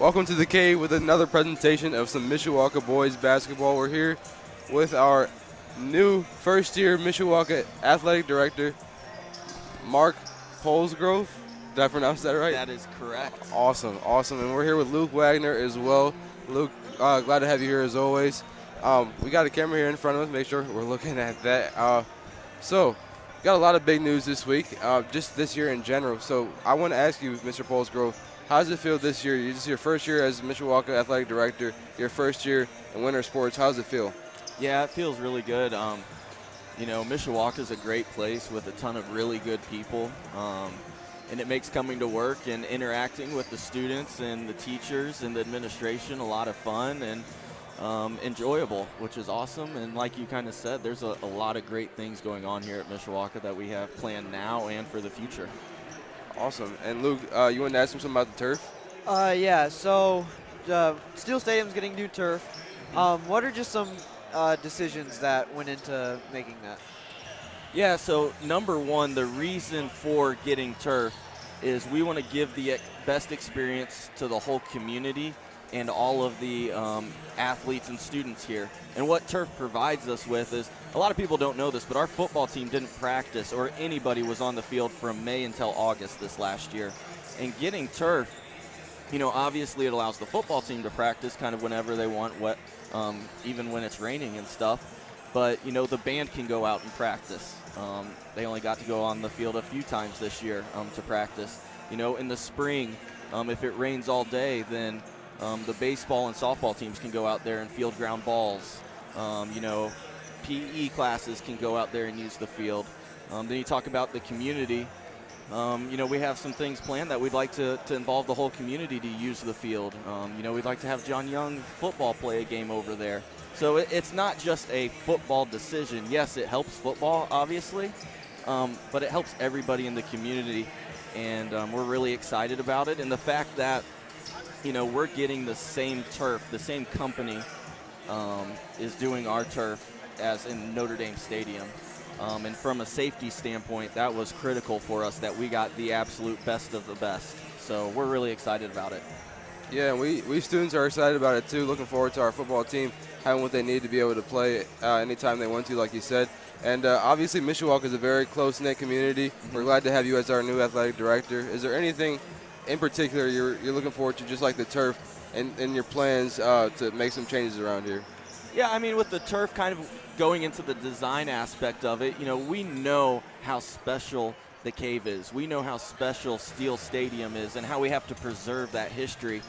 Welcome to the Cave with another presentation of some Mishawaka boys basketball. We're here with our new first-year Mishawaka athletic director, Mark Polsgrove. Did I pronounce that right? That is correct. Awesome. And we're here with Luke Wagner as well. Luke, glad to have you here as always. We got a camera here in front of us. Make sure we're looking at that. So, got a lot of big news this week, just this year in general. So, I want to ask you, Mr. Polsgrove, how does it feel this year? This is your first year as Mishawaka athletic director, your first year in winter sports. How does it feel? Yeah, it feels really good. Mishawaka is a great place with a ton of really good people, and it makes coming to work and interacting with the students and the teachers and the administration a lot of fun and enjoyable, which is awesome. And like you kind of said, there's a lot of great things going on here at Mishawaka that we have planned now and for the future. Awesome. And Luke, you want to ask him something about the turf? Yeah, so Steel Stadium's getting new turf. What are just some decisions that went into making that? Yeah, so number one, the reason for getting turf is we want to give the best experience to the whole community and all of the athletes and students here. And what turf provides us with is, a lot of people don't know this, but our football team didn't practice or anybody was on the field from May until August this last year. And getting turf, obviously it allows the football team to practice kind of whenever they want, even when it's raining and stuff. But, the band can go out and practice. They only got to go on the field a few times this year to practice. In the spring, if it rains all day, then the baseball and softball teams can go out there and field ground balls. PE classes can go out there and use the field. Then you talk about the community. We have some things planned that we'd like to involve the whole community to use the field. We'd like to have John Young football play a game over there. So it's not just a football decision. Yes, it helps football, obviously, but it helps everybody in the community, and we're really excited about it. And the fact that, we're getting the same turf, the same company is doing our turf as in Notre Dame Stadium. And from a safety standpoint, that was critical for us that we got the absolute best of the best. So we're really excited about it. Yeah, we students are excited about it too. Looking forward to our football team having what they need to be able to play anytime they want to, like you said. And obviously Mishawaka is a very close-knit community. We're glad to have you as our new athletic director. Is there anything in particular you're looking forward to, just like the turf, and your plans to make some changes around here? Yeah, with the turf kind of going into the design aspect of it, we know how special the Cave is. We know how special Steel Stadium is and how we have to preserve that history.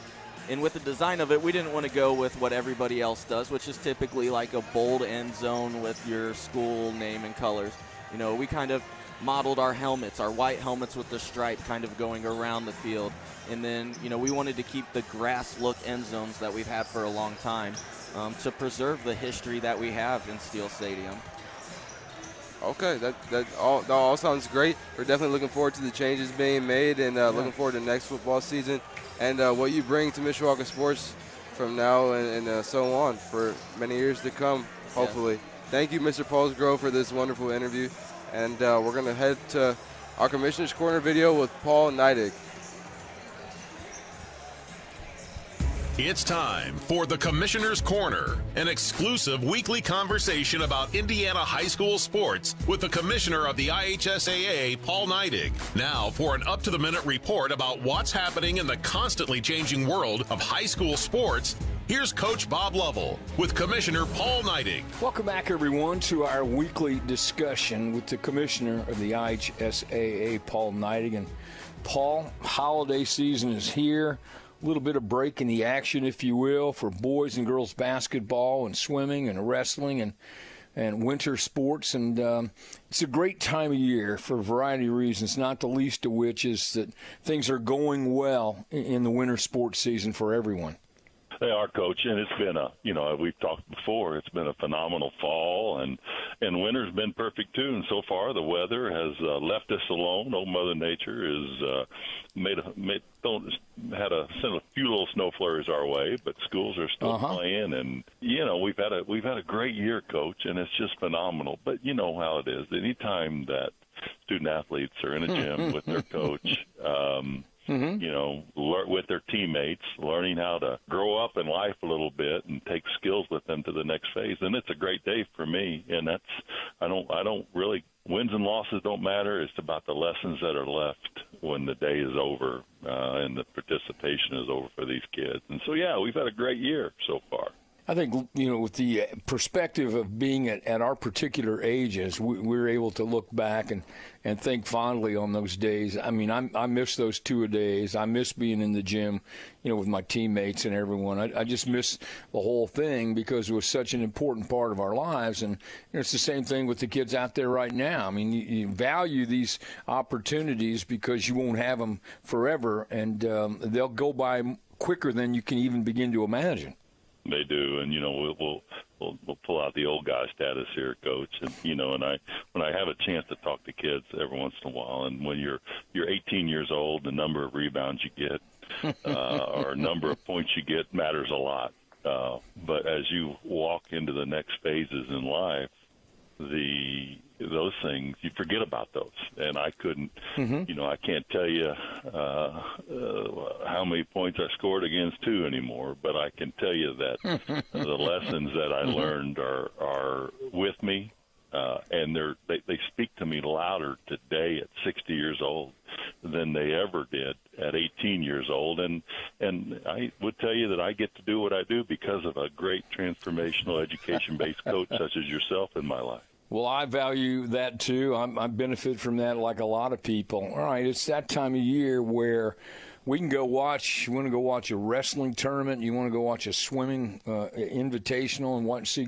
And with the design of it, we didn't want to go with what everybody else does, which is typically like a bold end zone with your school name and colors. We kind of modeled our helmets, our white helmets with the stripe kind of going around the field. And then, we wanted to keep the grass look end zones that we've had for a long time to preserve the history that we have in Steel Stadium. Okay, that all sounds great. We're definitely looking forward to the changes being made and looking forward to next football season and what you bring to Mishawaka sports from now and so on for many years to come, hopefully. Yeah. Thank you, Mr. Polsgrove, for this wonderful interview. And we're going to head to our Commissioner's Corner video with Paul Neidig. It's time for the Commissioner's Corner, an exclusive weekly conversation about Indiana high school sports with the Commissioner of the IHSAA, Paul Neidig. Now for an up-to-the-minute report about what's happening in the constantly changing world of high school sports, here's Coach Bob Lovell with Commissioner Paul Neidig. Welcome back, everyone, to our weekly discussion with the Commissioner of the IHSAA, Paul Neidig. And Paul, holiday season is here. A little bit of break in the action, if you will, for boys and girls basketball and swimming and wrestling and winter sports. And it's a great time of year for a variety of reasons, not the least of which is that things are going well in the winter sports season for everyone. They are, Coach, and it's been we've talked before, it's been a phenomenal fall, and winter's been perfect too. And so far, the weather has left us alone. Old Mother Nature has sent a few little snow flurries our way, but schools are still playing, and we've had a great year, Coach, and it's just phenomenal. But you know how it is. Anytime that student athletes are in a gym with their coach. You know, with their teammates, learning how to grow up in life a little bit and take skills with them to the next phase. And it's a great day for me. And that's, I don't really, wins and losses don't matter. It's about the lessons that are left when the day is over and the participation is over for these kids. And so, yeah, we've had a great year so far. I think, you know, with the perspective of being at our particular ages, we're able to look back and think fondly on those days. I mean, I miss those two-a-days. I miss being in the gym, you know, with my teammates and everyone. I just miss the whole thing because it was such an important part of our lives. And you know, it's the same thing with the kids out there right now. I mean, you value these opportunities because you won't have them forever, and they'll go by quicker than you can even begin to imagine. They do, and you know we'll pull out the old guy status here, Coach. And you know, and when I have a chance to talk to kids every once in a while, and when you're 18 years old, the number of rebounds you get or number of points you get matters a lot. But as you walk into the next phases in life, those things, you forget about those. And I couldn't, you know, I can't tell you how many points I scored against two anymore, but I can tell you that the lessons that I learned are with me, and they speak to me louder today at 60 years old than they ever did at 18 years old. And I would tell you that I get to do what I do because of a great transformational education-based coach such as yourself in my life. Well, I value that too. I benefit from that like a lot of people. All right, it's that time of year where we can go watch. You want to go watch a wrestling tournament. You want to go watch a swimming invitational and see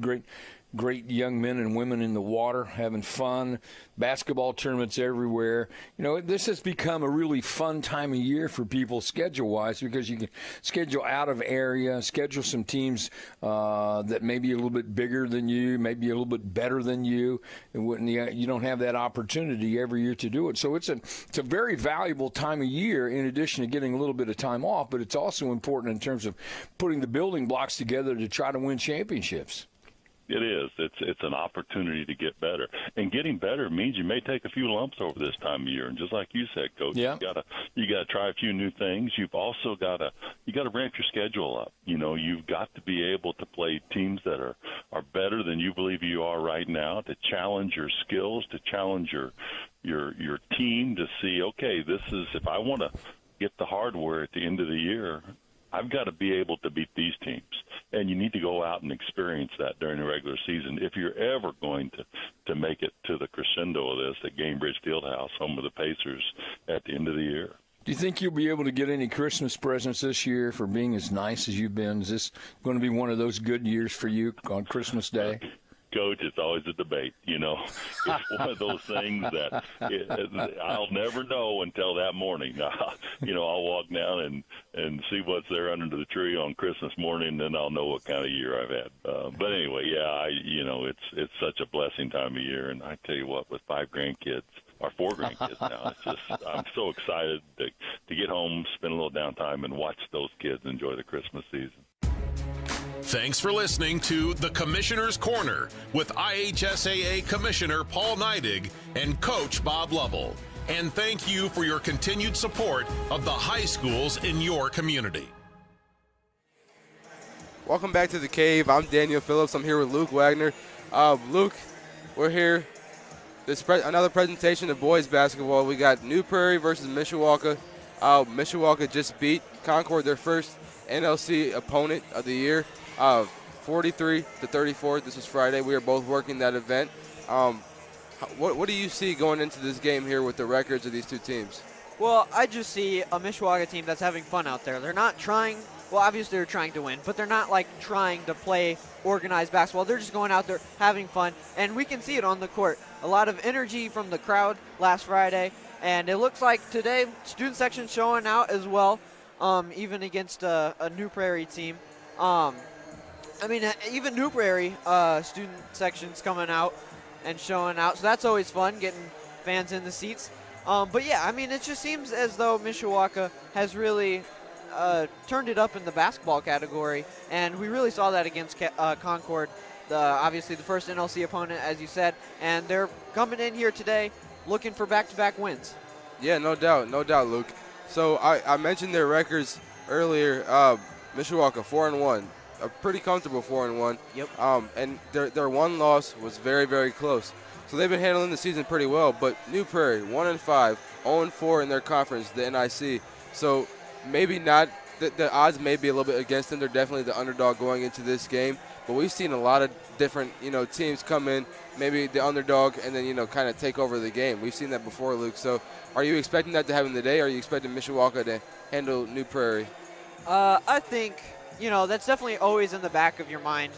great young men and women in the water having fun. Basketball tournaments everywhere. You know, this has become a really fun time of year for people schedule-wise because you can schedule out of area, schedule some teams that may be a little bit bigger than you, maybe a little bit better than you. And you don't have that opportunity every year to do it. So it's a very valuable time of year in addition to getting a little bit of time off, but it's also important in terms of putting the building blocks together to try to win championships. It is. It's an opportunity to get better, and getting better means you may take a few lumps over this time of year. And just like you said, Coach, you gotta try a few new things. You've also gotta ramp your schedule up. You know, you've got to be able to play teams that are better than you believe you are right now, to challenge your skills, to challenge your team, to see, okay, this is, if I want to get the hardware at the end of the year, I've got to be able to beat these teams. And you need to go out and experience that during the regular season if you're ever going to make it to the crescendo of this at Gamebridge Fieldhouse, home of the Pacers, at the end of the year. Do you think you'll be able to get any Christmas presents this year for being as nice as you've been? Is this going to be one of those good years for you on Christmas Day? Coach, it's always a debate. You know, it's one of those things that I'll never know until that morning. You know, I'll walk down and see what's there under the tree on Christmas morning, and then I'll know what kind of year I've had. But anyway, yeah, it's such a blessing time of year, and I tell you what, with 4 grandkids now, it's just, I'm so excited to get home, spend a little downtime, and watch those kids enjoy the Christmas season. Thanks for listening to The Commissioner's Corner with IHSAA Commissioner Paul Neidig and Coach Bob Lovell. And thank you for your continued support of the high schools in your community. Welcome back to The Cave. I'm Daniel Phillips. I'm here with Luke Wagner. Luke, we're here. Another presentation of boys basketball. We got New Prairie versus Mishawaka. Mishawaka just beat Concord, their first NLC opponent of the year, 43-34. This is Friday. We are both working that event. What do you see going into this game here with the records of these two teams? Well, I just see a Mishawaka team that's having fun out there. They're not trying, well, obviously they're trying to win, but they're not like trying to play organized basketball. They're just going out there having fun, and we can see it on the court. A lot of energy from the crowd last Friday, and it looks like today student section showing out as well, even against a New Prairie team. I mean, even New Prairie student section's coming out and showing out, so that's always fun, getting fans in the seats. But yeah, I mean, it just seems as though Mishawaka has really turned it up in the basketball category, and we really saw that against Concord, obviously the first NLC opponent, as you said, and they're coming in here today looking for back-to-back wins. Yeah, no doubt, Luke. So I mentioned their records earlier. Mishawaka 4-1, a pretty comfortable 4-1. Yep. And their one loss was very, very close. So they've been handling the season pretty well. But New Prairie 1-5, 0-4 in their conference, the NIC. So maybe not. The odds may be a little bit against them. They're definitely the underdog going into this game. But we've seen a lot of different, teams come in, maybe the underdog, and then, kind of take over the game. We've seen that before, Luke. So are you expecting that to happen today? Or are you expecting Mishawaka to handle New Prairie? I think, that's definitely always in the back of your mind.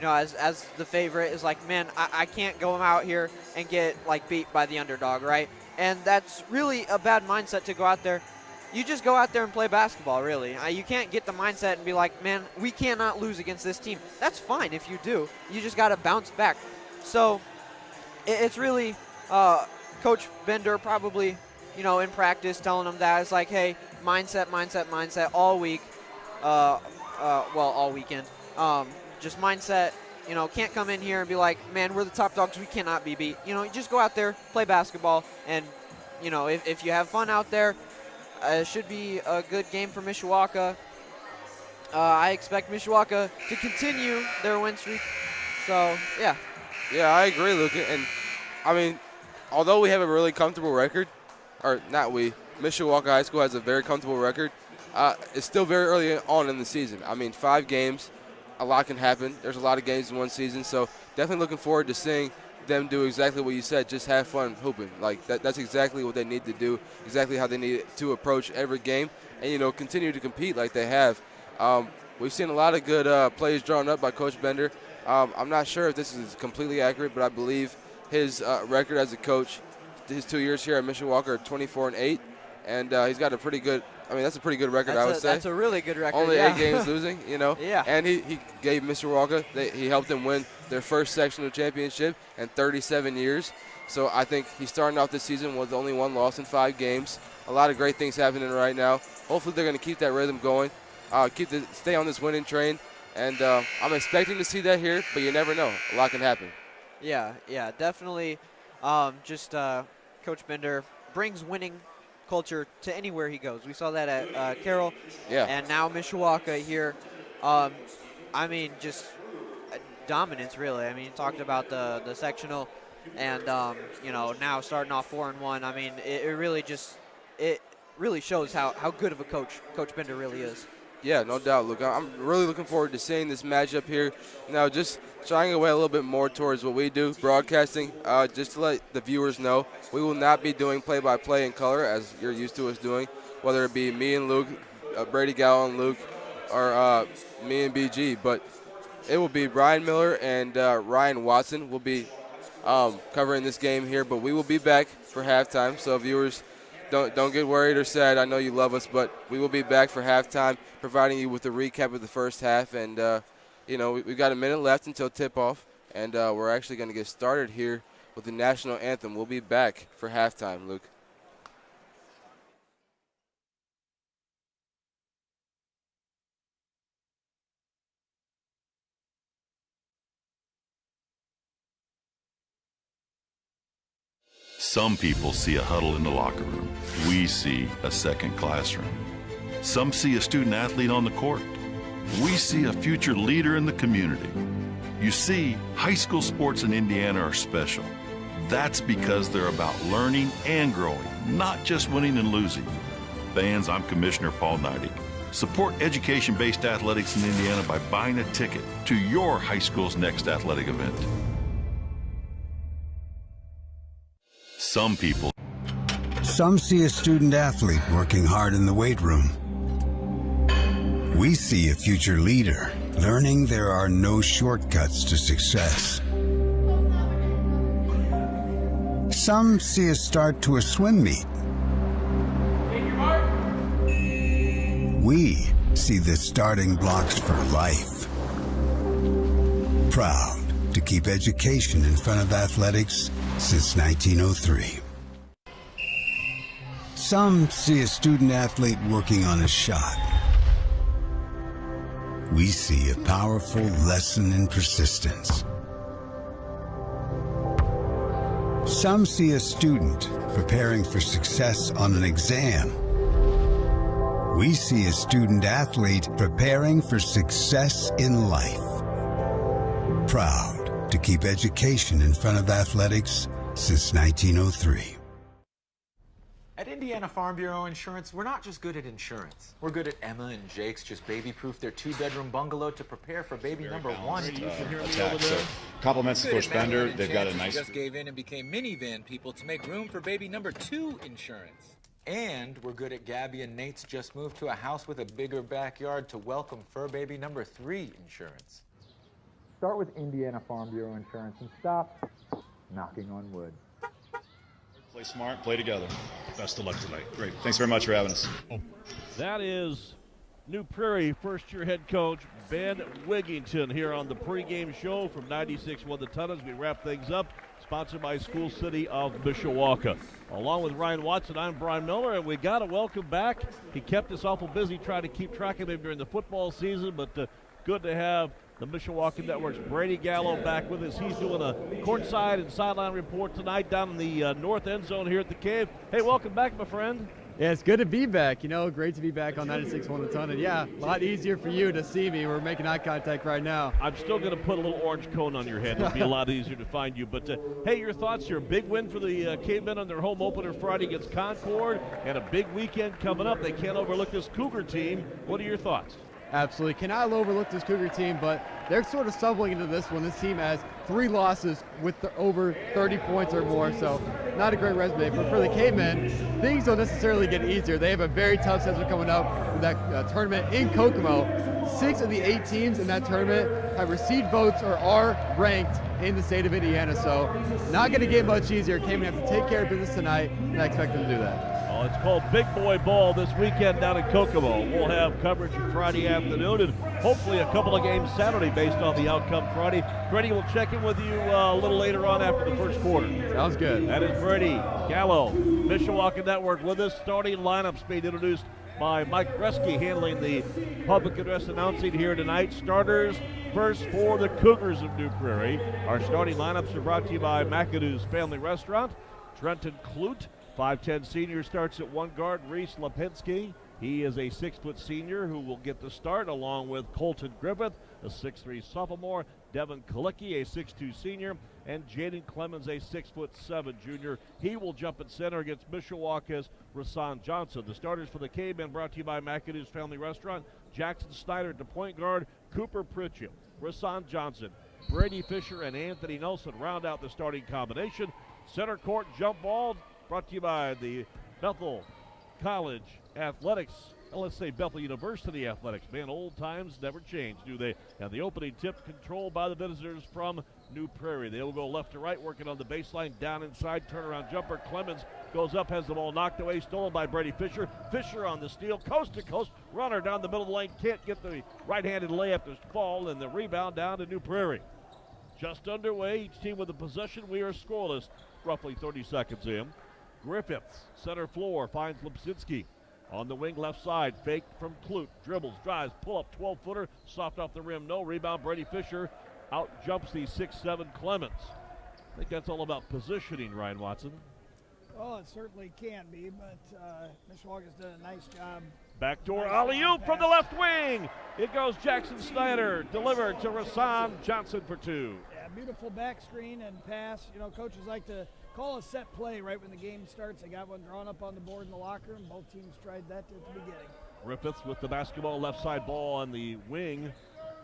As the favorite is like, man, I can't go out here and get, beat by the underdog, right? And that's really a bad mindset to go out there. You just go out there and play basketball, really. You can't get the mindset and be like, man, we cannot lose against this team. That's fine if you do. You just got to bounce back. So it's really Coach Bender probably, in practice telling them that. It's like, hey, mindset all week. All weekend. Just mindset, can't come in here and be like, man, we're the top dogs. We cannot be beat. You just go out there, play basketball, and, if you have fun out there, it should be a good game for Mishawaka. I expect Mishawaka to continue their win streak. So, yeah. Yeah, I agree, Luke. And, although we have a really comfortable record, or not we, Mishawaka High School has a very comfortable record, it's still very early on in the season. 5 games, a lot can happen. There's a lot of games in one season, so definitely looking forward to seeing them do exactly what you said, just have fun hooping. That's exactly what they need to do, exactly how they need to approach every game, and, continue to compete like they have. We've seen a lot of good plays drawn up by Coach Bender. I'm not sure if this is completely accurate, but I believe his record as a coach, his 2 years here at Mishawaka are 24-8, and he's got a pretty good. That's a pretty good record, I would say. That's a really good record. Only 8 games losing, Yeah. And he gave Mishawaka, he helped them win their first sectional championship in 37 years. So I think he's starting off this season with only 1 loss in 5 games. A lot of great things happening right now. Hopefully they're going to keep that rhythm going, stay on this winning train. And I'm expecting to see that here, but you never know. A lot can happen. Yeah, definitely. Coach Bender brings winning culture to anywhere he goes. We saw that at Carroll, and now Mishawaka here. Just dominance, really. Talked about the sectional, and now starting off 4-1. It really shows how good of a coach Coach Bender really is. Yeah, no doubt, Luke. I'm really looking forward to seeing this matchup here. Now, just shying away a little bit more towards what we do, broadcasting, just to let the viewers know, we will not be doing play-by-play in color as you're used to us doing, whether it be me and Luke, Brady Gallo and Luke, or me and BG. But it will be Brian Miller and Ryan Watson will be covering this game here. But we will be back for halftime, so viewers, don't get worried or sad. I know you love us, but we will be back for halftime, providing you with a recap of the first half. And, we've got a minute left until tip-off, and we're actually going to get started here with the national anthem. We'll be back for halftime, Luke. Some people see a huddle in the locker room. We see a second classroom. Some see a student athlete on the court. We see a future leader in the community. You see, high school sports in Indiana are special. That's because they're about learning and growing, not just winning and losing. Fans, I'm Commissioner Paul Neidig. Support education-based athletics in Indiana by buying a ticket to your high school's next athletic event. Some people. Some see a student athlete working hard in the weight room. We see a future leader learning there are no shortcuts to success. Some see a start to a swim meet. We see the starting blocks for life. Proud to keep education in front of athletics since 1903. Some see a student athlete working on a shot. We see a powerful lesson in persistence. Some see a student preparing for success on an exam. We see a student athlete preparing for success in life. Proud to keep education in front of athletics since 1903. At Indiana Farm Bureau Insurance, we're not just good at insurance. We're good at Emma and Jake's just baby-proof their 2-bedroom bungalow to prepare for baby number one. Attack. So compliments to Coach Bender. They've got a nice... just gave in and became minivan people to make room for baby number 2 insurance. And we're good at Gabby and Nate's just moved to a house with a bigger backyard to welcome fur baby number 3 insurance. Start with Indiana Farm Bureau Insurance and stop knocking on wood. Play smart, play together. Best of luck tonight. Great. Thanks very much for having us. That is New Prairie first-year head coach Ben Wigington here on the pregame show from 96.1 The Ton as we wrap things up. Sponsored by School City of Mishawaka. Along with Ryan Watson, I'm Brian Miller, and we got to welcome back. He kept us awful busy trying to keep track of him during the football season, but good to have the Mishawaka Network's Brady Gallo back with us. He's doing a courtside and sideline report tonight down in the north end zone here at the Cave. Hey, welcome back, my friend. Yeah, it's good to be back. You know, great to be back on 96.1 The Ton. And yeah, a lot easier for you to see me. We're making eye contact right now. I'm still going to put a little orange cone on your head. It'll be a lot easier to find you. But, hey, your thoughts here. Big win for the Cavemen on their home opener Friday against Concord, and a big weekend coming up. They can't overlook this Cougar team. What are your thoughts? Absolutely. Cannot overlook this Cougar team, but they're sort of stumbling into this one. This team has 3 losses with over 30 points or more, so not a great resume. But for the Cavemen, things don't necessarily get easier. They have a very tough schedule coming up with that tournament in Kokomo. 6 of the 8 teams in that tournament have received votes or are ranked in the state of Indiana, so not going to get much easier. Cavemen have to take care of business tonight, and I expect them to do that. Well, it's called Big Boy Ball this weekend down in Kokomo. We'll have coverage Friday afternoon and hopefully a couple of games Saturday based on the outcome Friday. Brady will check in with you a little later on after the first quarter. Sounds good. That is Brady Gallo, Mishawaka Network with us. Starting lineups being introduced by Mike Bresky handling the public address announcing here tonight. Starters first for the Cougars of New Prairie. Our starting lineups are brought to you by McAdoo's Family Restaurant. Trenton Clute, 5'10 senior, starts at one guard. Reese Lipinski, he is a 6-foot senior who will get the start, along with Colton Griffith, a 6'3 sophomore, Devin Kalicki, a 6'2 senior, and Jaden Clemens, a 6'7 junior. He will jump at center against Mishawaka's Rasan Johnson. The starters for the Cavemen brought to you by McAdoo's Family Restaurant. Jackson Snyder at the point guard, Cooper Pritchett, Rasan Johnson, Brady Fisher, and Anthony Nelson round out the starting combination. Center court jump ball brought to you by the Bethel College Athletics. Well, let's say Bethel University Athletics. Man, old times never change, do they? And the opening tip controlled by the visitors from New Prairie. They will go left to right, working on the baseline, down inside, turnaround jumper. Clemens goes up, has the ball knocked away, stolen by Brady Fisher. Fisher on the steal, coast to coast, runner down the middle of the lane, can't get the right-handed layup to fall, and the rebound down to New Prairie. Just underway, each team with a possession. We are scoreless, roughly 30 seconds in. Griffiths, center floor, finds Lipsinski. On the wing left side, fake from Clute, dribbles, drives, pull up, 12-footer, soft off the rim, no rebound. Brady Fisher out jumps the 6'7 Clemens. I think that's all about positioning, Ryan Watson. Well, it certainly can be, but Mishawaka's done a nice job. Backdoor alley-oop from the left wing. It goes Jackson Snyder, delivered to Rasan Johnson for 2. Yeah, beautiful back screen and pass. You know, coaches like to call a set play right when the game starts. They got one drawn up on the board in the locker room. Both teams tried that at the beginning. Griffiths with the basketball, left side ball on the wing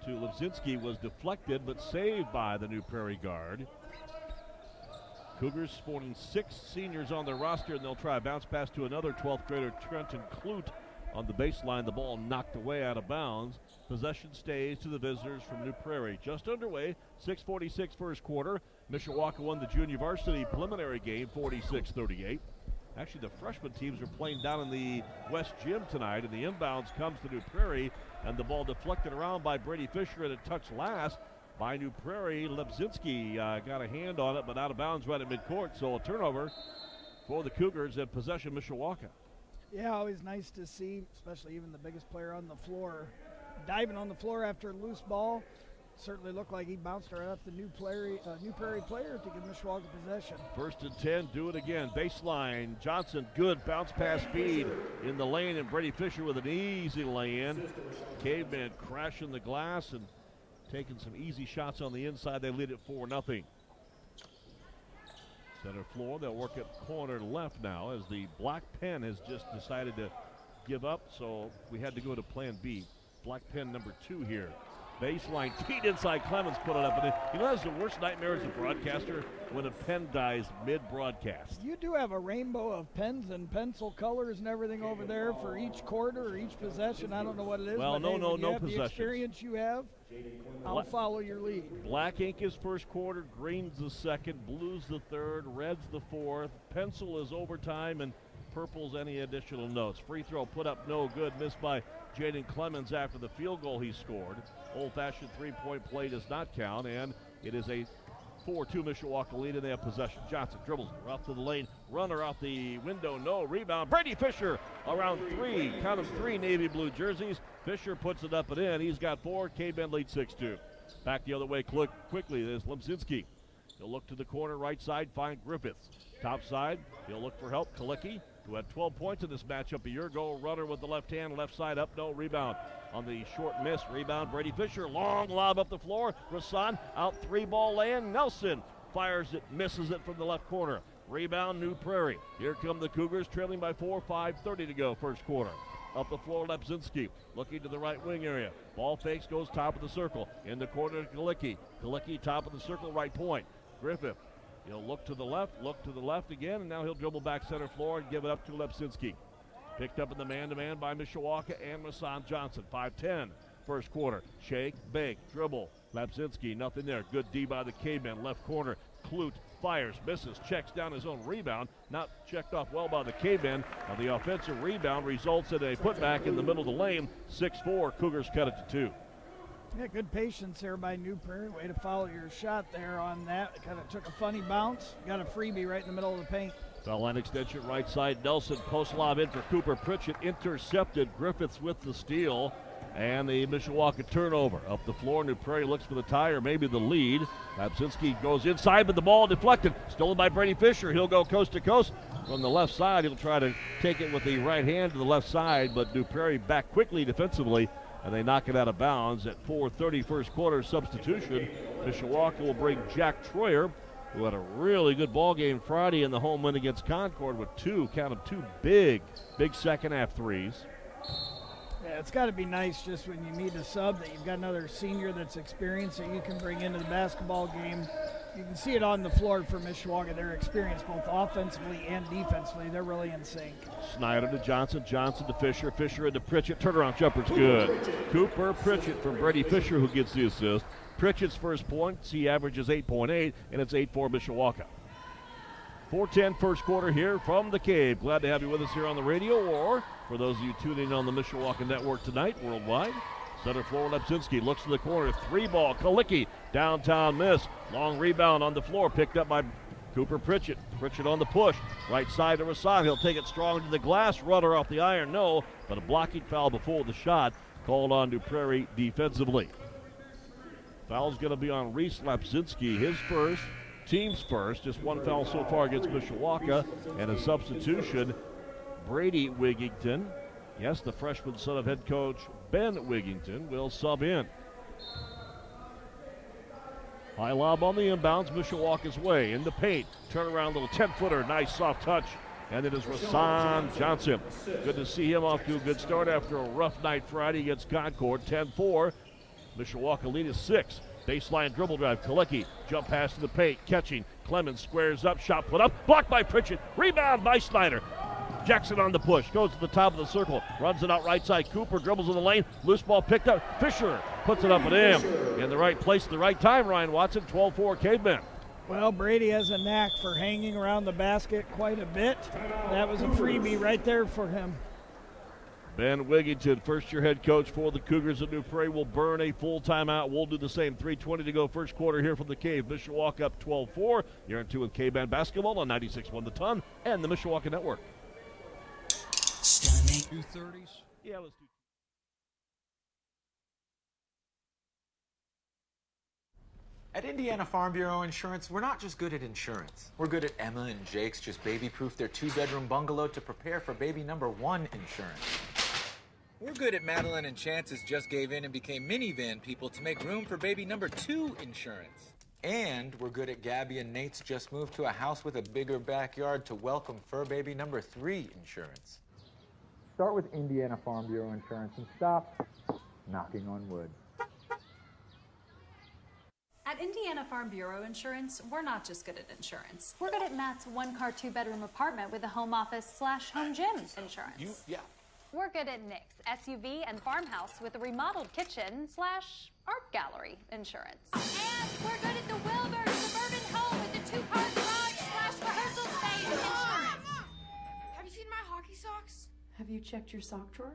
to Lipsinski was deflected but saved by the New Prairie guard. Cougars sporting 6 seniors on their roster, and they'll try a bounce pass to another 12th grader, Trenton Clute, on the baseline. The ball knocked away out of bounds. Possession stays to the visitors from New Prairie. Just underway, 6:46 first quarter. Mishawaka won the junior varsity preliminary game 46-38. Actually, the freshman teams are playing down in the West Gym tonight, and the inbounds comes to New Prairie, and the ball deflected around by Brady Fisher, and a touch last by New Prairie. Lepzinski got a hand on it, but out of bounds right at midcourt, so a turnover for the Cougars and possession Mishawaka. Yeah, always nice to see, especially even the biggest player on the floor, diving on the floor after a loose ball. certainly looked like he bounced right off the New Prairie player to give Mishawaka possession. 1st and 10, do it again. Baseline, Johnson, good bounce pass speed in the lane, and Brady Fisher with an easy lay-in. Caveman crashing the glass and taking some easy shots on the inside. They lead it 4-0. Center floor, they'll work it corner left now as the Black Pen has just decided to give up, so we had to go to plan B. Black Pen number 2 here. Baseline, feet inside, Clemens put it up. And you know, that's the worst nightmare as a broadcaster, when a pen dies mid-broadcast. You do have a rainbow of pens and pencil colors and everything over there for each quarter or each possession. I don't know what it is. Well, but no possessions. The experience you have, I'll follow your lead. Black ink is first quarter, green's the second, blue's the third, red's the fourth. Pencil is overtime, and purple's any additional notes. Free throw put up no good, missed by Jaden Clemens after the field goal he scored. Old-fashioned three-point play does not count, and it is a 4-2 Mishawaka lead, and they have possession. Johnson dribbles off to the lane, runner out the window, no rebound. Brady Fisher around 3, count of 3 navy blue jerseys. Fisher puts it up and in. He's got 4. K-Ben lead 6-2. Back the other way quickly. There's Lemczynski. He'll look to the corner right side, find Griffiths. Top side, he'll look for help. Kalicki, who had 12 points in this matchup a year ago. Runner with the left hand, left side up, no rebound. On the short miss, rebound Brady Fisher. Long lob up the floor. Rasan out 3-ball lane. Nelson fires it, misses it from the left corner. Rebound New Prairie. Here come the Cougars trailing by 4, 5:30 to go first quarter. Up the floor, Lemczynski looking to the right wing area. Ball fakes, goes top of the circle. In the corner, Kalicki. Kalicki top of the circle, right point. Griffith. He'll look to the left again, and now he'll dribble back center floor and give it up to Lemczynski. Picked up in the man-to-man by Mishawaka and Rasan Johnson. 5-10 first quarter. Shake, bake, dribble. Lemczynski, nothing there. Good D by the Caveman. Left corner, Clute fires, misses, checks down his own rebound. Not checked off well by the Caveman. And the offensive rebound results in a putback in the middle of the lane. 6-4, Cougars cut it to 2. Yeah, good patience there by New Prairie. Way to follow your shot there on that. Kind of took a funny bounce. Got a freebie right in the middle of the paint. Foul line extension right side. Nelson post lob in for Cooper Pritchett. Intercepted. Griffiths with the steal. And the Mishawaka turnover. Up the floor, New Prairie looks for the tie or maybe the lead. Lemczynski goes inside, but the ball deflected. Stolen by Brady Fisher. He'll go coast to coast from the left side. He'll try to take it with the right hand to the left side, but New Prairie back quickly defensively, and they knock it out of bounds at 4:30 first quarter substitution. Mishawaka will bring Jack Troyer, who had a really good ball game Friday in the home win against Concord with two big second half threes. Yeah, it's got to be nice just when you need a sub that you've got another senior that's experienced that you can bring into the basketball game. You can see it on the floor for Mishawaka. They're experienced both offensively and defensively. They're really in sync. Snyder to Johnson, Johnson to Fisher, Fisher into Pritchett. Turnaround jumper's good. Cooper Pritchett from Brady Fisher who gets the assist. Pritchett's first points, he averages 8.8, and it's 8-4 Mishawaka. 4:10 first quarter here from the Cave. Glad to have you with us here on the radio, or for those of you tuning in on the Mishawaka Network tonight, worldwide. Center floor, Lemczynski looks to the corner, 3-ball, Kalicki, downtown miss. Long rebound on the floor, picked up by Cooper Pritchett. Pritchett on the push, right side to Rasan. He'll take it strong to the glass, runner off the iron, no, but a blocking foul before the shot called on to Prairie defensively. Foul's going to be on Reese Lemczynski, his first, team's first. Just one foul so far against Mishawaka, and a substitution, Brady Wigington. Yes, the freshman son of head coach Ben Wigington will sub in. High lob on the inbounds, Mishawaka's way. In the paint, turnaround little 10-footer, nice soft touch. And it is Rasan Johnson. Good to see him off to a good start after a rough night Friday against Concord. 10-4, Mishawaka lead is 6. Baseline dribble drive, Kalicki, jump pass to the paint, catching. Clemens squares up, shot put up, blocked by Pritchett, rebound by Snyder. Jackson on the push, goes to the top of the circle, runs it out right side. Cooper dribbles in the lane, loose ball picked up. Fisher puts it up and in the right place at the right time. Ryan Watson, 12-4 Cavemen. Well, Brady has a knack for hanging around the basket quite a bit. That was a freebie right there for him. Ben Wigington, first-year head coach for the Cougars at New Prairie, will burn a full timeout. We'll do the same. 3:20 to go first quarter here from the Cave. Mishawaka up 12-4. You're in 2 with K-Band Basketball on 96.1 The Ton and the Mishawaka Network. Stunning. 2:30s? Yeah, let's do At Indiana Farm Bureau Insurance, we're not just good at insurance. We're good at Emma and Jake's just baby-proof their 2-bedroom bungalow to prepare for baby number 1 insurance. We're good at Madeline and Chance's just gave in and became minivan people to make room for baby number 2 insurance. And we're good at Gabby and Nate's just moved to a house with a bigger backyard to welcome fur baby number 3 insurance. Start with Indiana Farm Bureau Insurance and stop knocking on wood. At Indiana Farm Bureau Insurance, we're not just good at insurance. We're good at Matt's 1-car, 2-bedroom apartment with a home office / home gym insurance. We're good at Nick's SUV and farmhouse with a remodeled kitchen / art gallery insurance. And we're good at the Wilbur suburban home with a 2-car garage / rehearsal space insurance. Have you seen my hockey socks? Have you checked your sock drawer?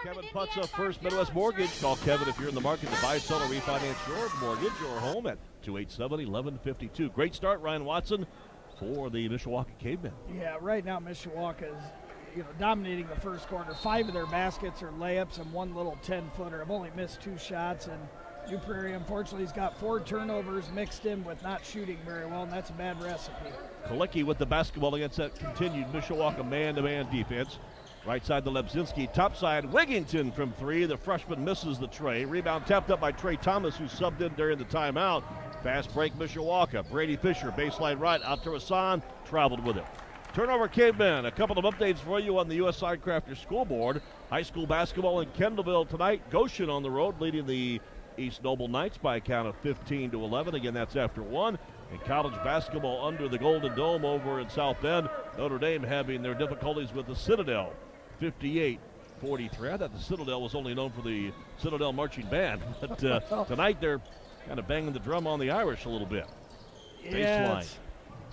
Kevin Putz of First Midwest Mortgage. Call Kevin if you're in the market to buy, sell, or refinance your mortgage or home at 287-1152. Great start, Ryan Watson, for the Mishawaka Cavemen. Yeah, right now Mishawaka is dominating the first quarter. 5 of their baskets are layups and 1 little 10-footer. I've only missed 2 shots, and New Prairie, unfortunately, has got 4 turnovers mixed in with not shooting very well, and that's a bad recipe. Kalicki with the basketball against that continued Mishawaka man-to-man defense. Right side to Lebzinski, top side Wigington from 3. The freshman misses the tray. Rebound tapped up by Trey Thomas, who subbed in during the timeout. Fast break Mishawaka. Brady Fisher, baseline right, out to Hassan, traveled with it. Turnover Cavemen, a couple of updates for you on the U.S. Sidecrafter scoreboard. High school basketball in Kendallville tonight. Goshen on the road leading the East Noble Knights by a count of 15-11. Again, that's after 1. And college basketball under the Golden Dome over in South Bend. Notre Dame having their difficulties with the Citadel. 58-43. I thought the Citadel was only known for the Citadel Marching Band. But tonight they're kind of banging the drum on the Irish a little bit. Baseline.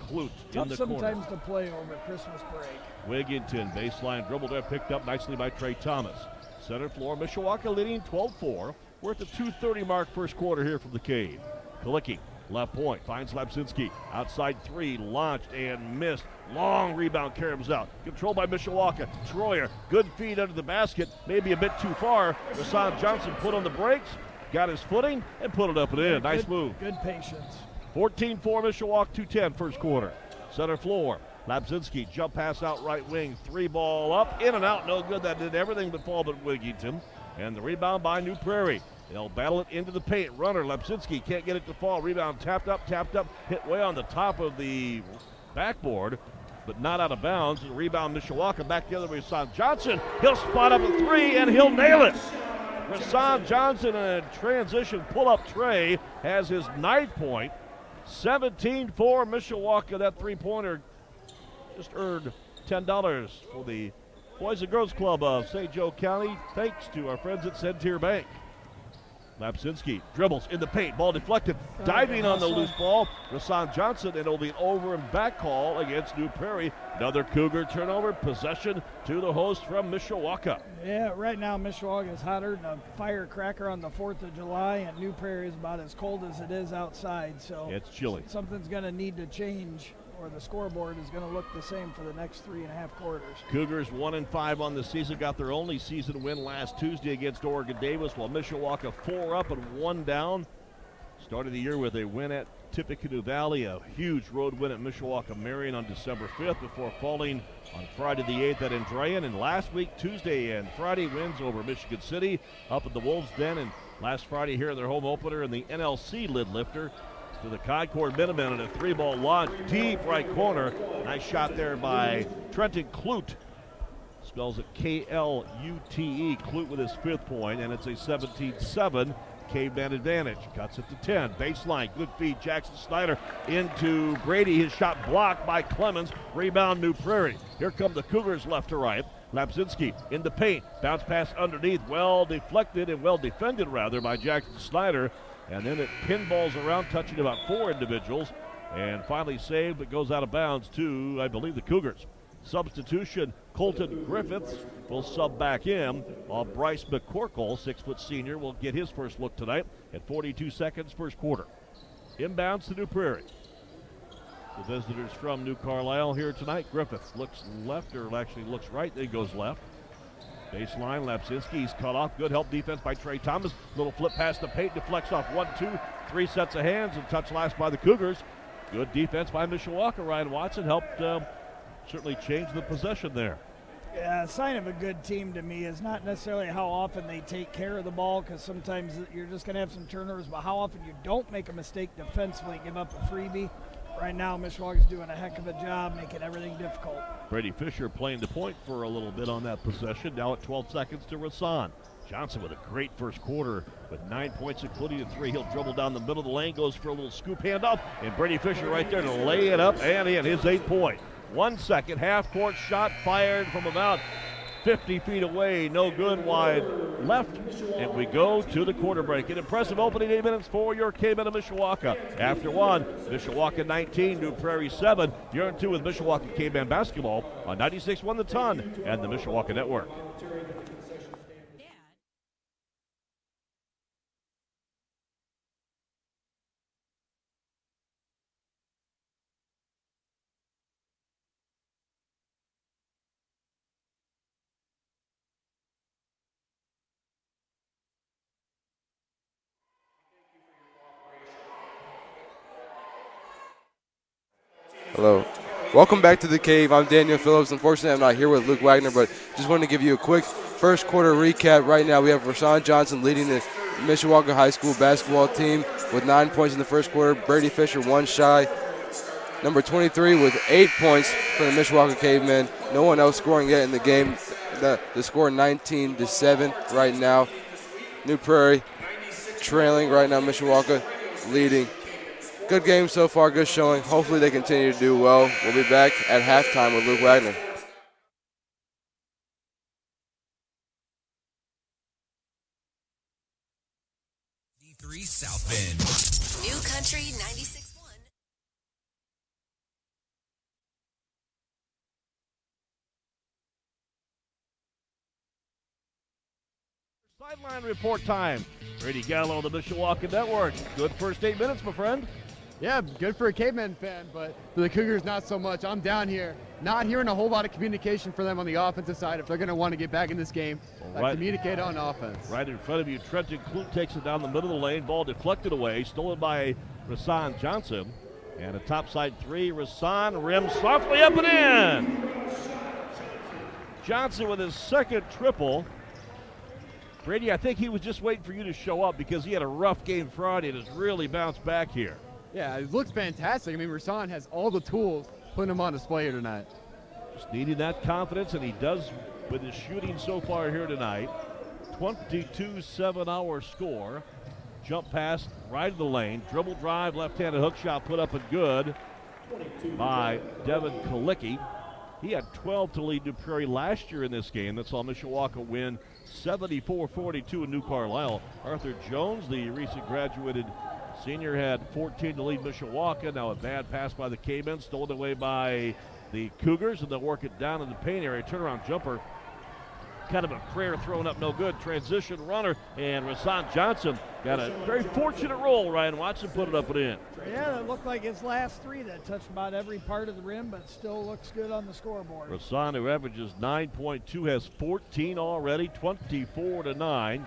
Clute in the corner. Sometimes to play over Christmas break. Wigington, baseline dribble there, picked up nicely by Trey Thomas. Center floor, Mishawaka leading 12-4. We're at the 2:30 mark first quarter here from the Cave. Kalicki, left point, finds Lapsinski. Outside 3, launched and missed. Long rebound, Karam's out. Controlled by Mishawaka. Troyer, good feed under the basket, maybe a bit too far. Rasan Johnson put on the brakes, got his footing, and put it up and in. Nice move. Good patience. 14-4 Mishawaka, 2:10 first quarter. Center floor, Lapsinski, jump pass out right wing, 3 ball up, in and out, no good. That did everything but fall but Wigington. And the rebound by New Prairie. They'll battle it into the paint. Runner, Lapsinski can't get it to fall. Rebound tapped up, hit way on the top of the backboard, but not out of bounds. And rebound Mishawaka back the other way. Rasan Johnson, he'll spot up a 3 and he'll nail it. Rasan Johnson in a transition pull-up tray has his 9th point. 17-4 Mishawaka. That 3-pointer just earned $10 for the Boys and Girls Club of St. Joe County, thanks to our friends at Centier Bank. Lapsinski dribbles in the paint, ball deflected, diving on the loose ball. Rasan Johnson, and it'll be an over and back call against New Prairie. Another Cougar turnover, possession to the host from Mishawaka. Yeah, right now Mishawaka is hotter than a firecracker on the 4th of July, and New Prairie is about as cold as it is outside. So it's chilly. Something's going to need to change, or the scoreboard is going to look the same for the next 3.5 quarters. Cougars 1-5 on the season, got their only season win last Tuesday against Oregon Davis, while Mishawaka 4 up and 1 down. Started the year with a win at Tippecanoe Valley, a huge road win at Mishawaka Marion on December 5th before falling on Friday the 8th at Andrean. And last week, Tuesday and Friday, wins over Michigan City, up at the Wolves' Den, and last Friday here in their home opener in the NLC lid lifter to the Concord Minutemen, and a 3-ball launch deep right corner. Nice shot there by Trenton Clute. Spells it K-L-U-T-E. Clute with his 5th point, and it's a 17-7 Caveman advantage. Cuts it to 10. Baseline, good feed. Jackson Snyder into Brady. His shot blocked by Clemens. Rebound New Prairie. Here come the Cougars left to right. Lapsinski in the paint. Bounce pass underneath. Well deflected and well defended, rather, by Jackson Snyder. And then it pinballs around, touching about 4 individuals. And finally saved, but goes out of bounds to, I believe, the Cougars. Substitution, Colton Griffiths will sub back in, while Bryce McCorkle, 6-foot senior, will get his first look tonight at 42 seconds first quarter. Inbounds to New Prairie. The visitors from New Carlisle here tonight. Griffiths looks left, or actually looks right, then goes left. Baseline, Lapsinski, he's cut off. Good help defense by Trey Thomas. Little flip past the paint, deflects off 1-2. 3 sets of hands and touched last by the Cougars. Good defense by Mishawaka. Ryan Watson helped certainly change the possession there. Yeah, a sign of a good team to me is not necessarily how often they take care of the ball, because sometimes you're just going to have some turnovers, but how often you don't make a mistake defensively, give up a freebie. Right now, Mishawaka's doing a heck of a job making everything difficult. Brady Fisher playing the point for a little bit on that possession. Now at 12 seconds to Rasan. Johnson with a great first quarter with 9 points, including a 3. He'll dribble down the middle of the lane, goes for a little scoop handoff, and Brady Fisher right there to lay it up and in his 8 point. 1 second, half-court shot fired from about 50 feet away, no good, wide left, and we go to the quarter break. An impressive opening 8 minutes for your K-Men of Mishawaka. After 1, Mishawaka 19, New Prairie 7. You're in 2 with Mishawaka K-Men basketball on 96.1 The Ton and the Mishawaka Network. Hello. Welcome back to the Cave. I'm Daniel Phillips. Unfortunately, I'm not here with Luke Wagner, but just wanted to give you a quick first quarter recap. Right now, we have Rasan Johnson leading the Mishawaka High School basketball team with 9 points in the first quarter. Brady Fisher 1 shy. Number 23 with 8 points for the Mishawaka Cavemen. No one else scoring yet in the game. The score 19-7 right now. New Prairie trailing right now. Mishawaka leading. Good game so far, good showing. Hopefully they continue to do well. We'll be back at halftime with Luke Wagner. D3 South Bend. New Country 96.1. Sideline report time. Brady Gallo, the Mishawaka Network. Good first 8 minutes, my friend. Yeah, good for a Caveman fan, but for the Cougars, not so much. I'm down here, not hearing a whole lot of communication for them on the offensive side if they're going to want to get back in this game. Communicate on offense. Right in front of you, Trenton Clute takes it down the middle of the lane. Ball deflected away, stolen by Rasan Johnson. And a topside 3, Rasan rims softly up and in. Johnson with his second triple. Brady, I think he was just waiting for you to show up because he had a rough game Friday and has really bounced back here. Yeah, it looks fantastic. I mean, Rasan has all the tools, putting him on display here tonight. Just needing that confidence, and he does with his shooting so far here tonight. 22-7 our score. Jump pass right of the lane. Dribble drive, left-handed hook shot put up and good by Devin Kalicki. He had 12 to lead New Prairie last year in this game. That saw Mishawaka win 74-42 in New Carlisle. Arthur Jones, the recent graduated senior, had 14 to lead Mishawaka. Now a bad pass by the Cavemen, stolen away by the Cougars, and they'll work it down in the paint area. Turnaround jumper, kind of a prayer thrown up, no good. Transition runner, and Rasan Johnson got a very fortunate roll. Ryan Watson put it up and in. Yeah, that looked like his last 3 that touched about every part of the rim, but still looks good on the scoreboard. Rasan, who averages 9.2, has 14 already, 24-9.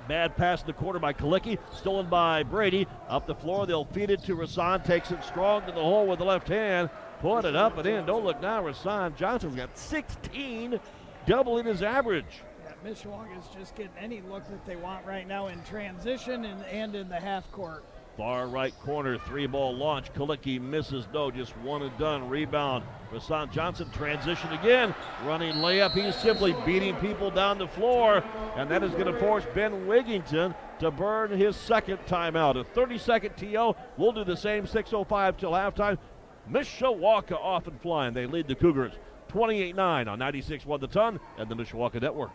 Bad pass in the corner by Kalicki, stolen by Brady. Up the floor, they'll feed it to Rasan, takes it strong to the hole with the left hand, put it up and in. Don't look now, Rasan Johnson's got 16, doubling his average. Yeah, Mishawaka is just getting any look that they want right now in transition and in the half court. Far right corner, 3-ball launch. Kalicki misses, no, just one and done. Rebound, Rasan Johnson, transition again. Running layup, he's simply beating people down the floor, and that is going to force Ben Wigington to burn his second timeout. A 30-second TO. We'll do the same, 6:05 till halftime. Mishawaka off and flying. They lead the Cougars 28-9 on 96.1 The Ton and the Mishawaka Network.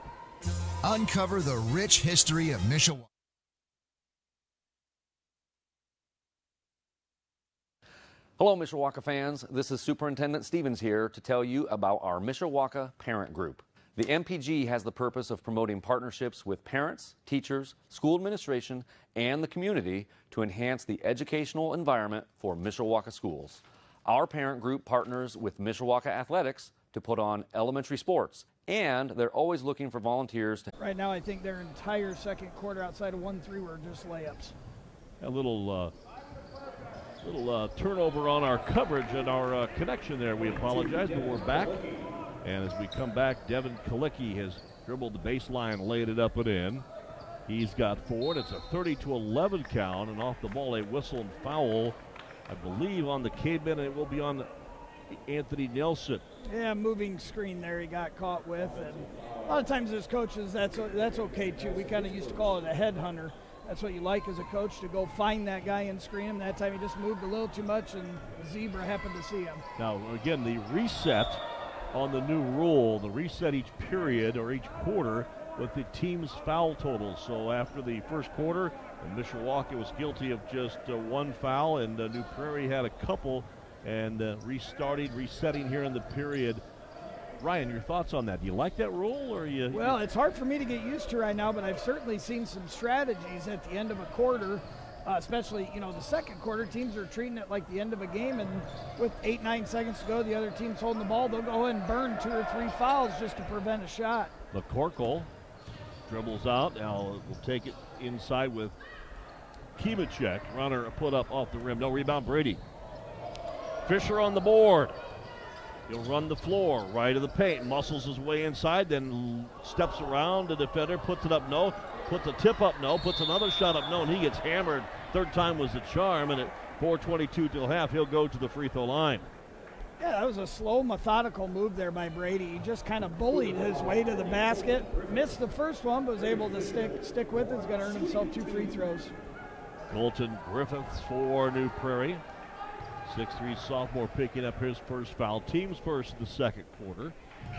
Uncover the rich history of Mishawaka. Hello, Mishawaka fans. This is Superintendent Stevens here to tell you about our Mishawaka Parent Group. The MPG has the purpose of promoting partnerships with parents, teachers, school administration, and the community to enhance the educational environment for Mishawaka schools. Our parent group partners with Mishawaka Athletics to put on elementary sports, and they're always looking for volunteers. Right now, I think their entire second quarter outside of 1-3 were just layups. A little turnover on our coverage and our connection there. We apologize, but we're back. And as we come back, Devin Kalicki has dribbled the baseline, laid it up and in. He's got 4, and it's a 30-11 count, and off the ball, a whistle and foul, I believe, on the Cavemen, and it will be on Anthony Nelson. Yeah, moving screen there he got caught with, and a lot of times as coaches, that's okay too. We kind of used to call it a headhunter. That's what you like as a coach, to go find that guy and screen him. That time he just moved a little too much, and Zebra happened to see him. Now, again, the reset on the new rule, the reset each period or each quarter with the team's foul total. So after the first quarter, Mishawaka was guilty of just 1 foul, and New Prairie had a couple, and resetting here in the period. Ryan, your thoughts on that? Do you like that rule, or you? Well, it's hard for me to get used to right now, but I've certainly seen some strategies at the end of a quarter, especially, the second quarter. Teams are treating it like the end of a game, and with 8-9 seconds to go, the other team's holding the ball. They'll go ahead and burn 2 or 3 fouls just to prevent a shot. McCorkle dribbles out. Now we'll take it inside with Kimacek. Runner put up off the rim. No rebound, Brady. Fisher on the board. He'll run the floor, right of the paint, muscles his way inside, then steps around the defender, puts it up, no, puts a tip up, no, puts another shot up, no, and he gets hammered. Third time was the charm, and at 4:22 till half, he'll go to the free throw line. Yeah, that was a slow, methodical move there by Brady. He just kind of bullied his way to the basket. Missed the first one, but was able to stick with it. He's going to earn himself 2 free throws. Colton Griffiths for New Prairie. 6'3" sophomore picking up his first foul. Team's first in the second quarter.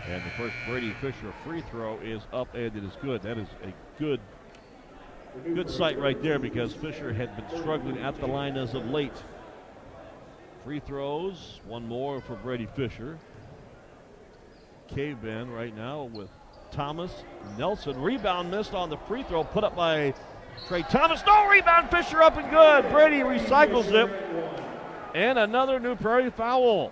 And the first Brady Fisher free throw is up, and it is good. That is a good sight right there, because Fisher had been struggling at the line as of late. Free throws, one more for Brady Fisher. Cavemen right now with Thomas, Nelson. Rebound missed on the free throw, put up by Trey Thomas. No rebound, Fisher up and good. Brady recycles it. And another New Prairie foul.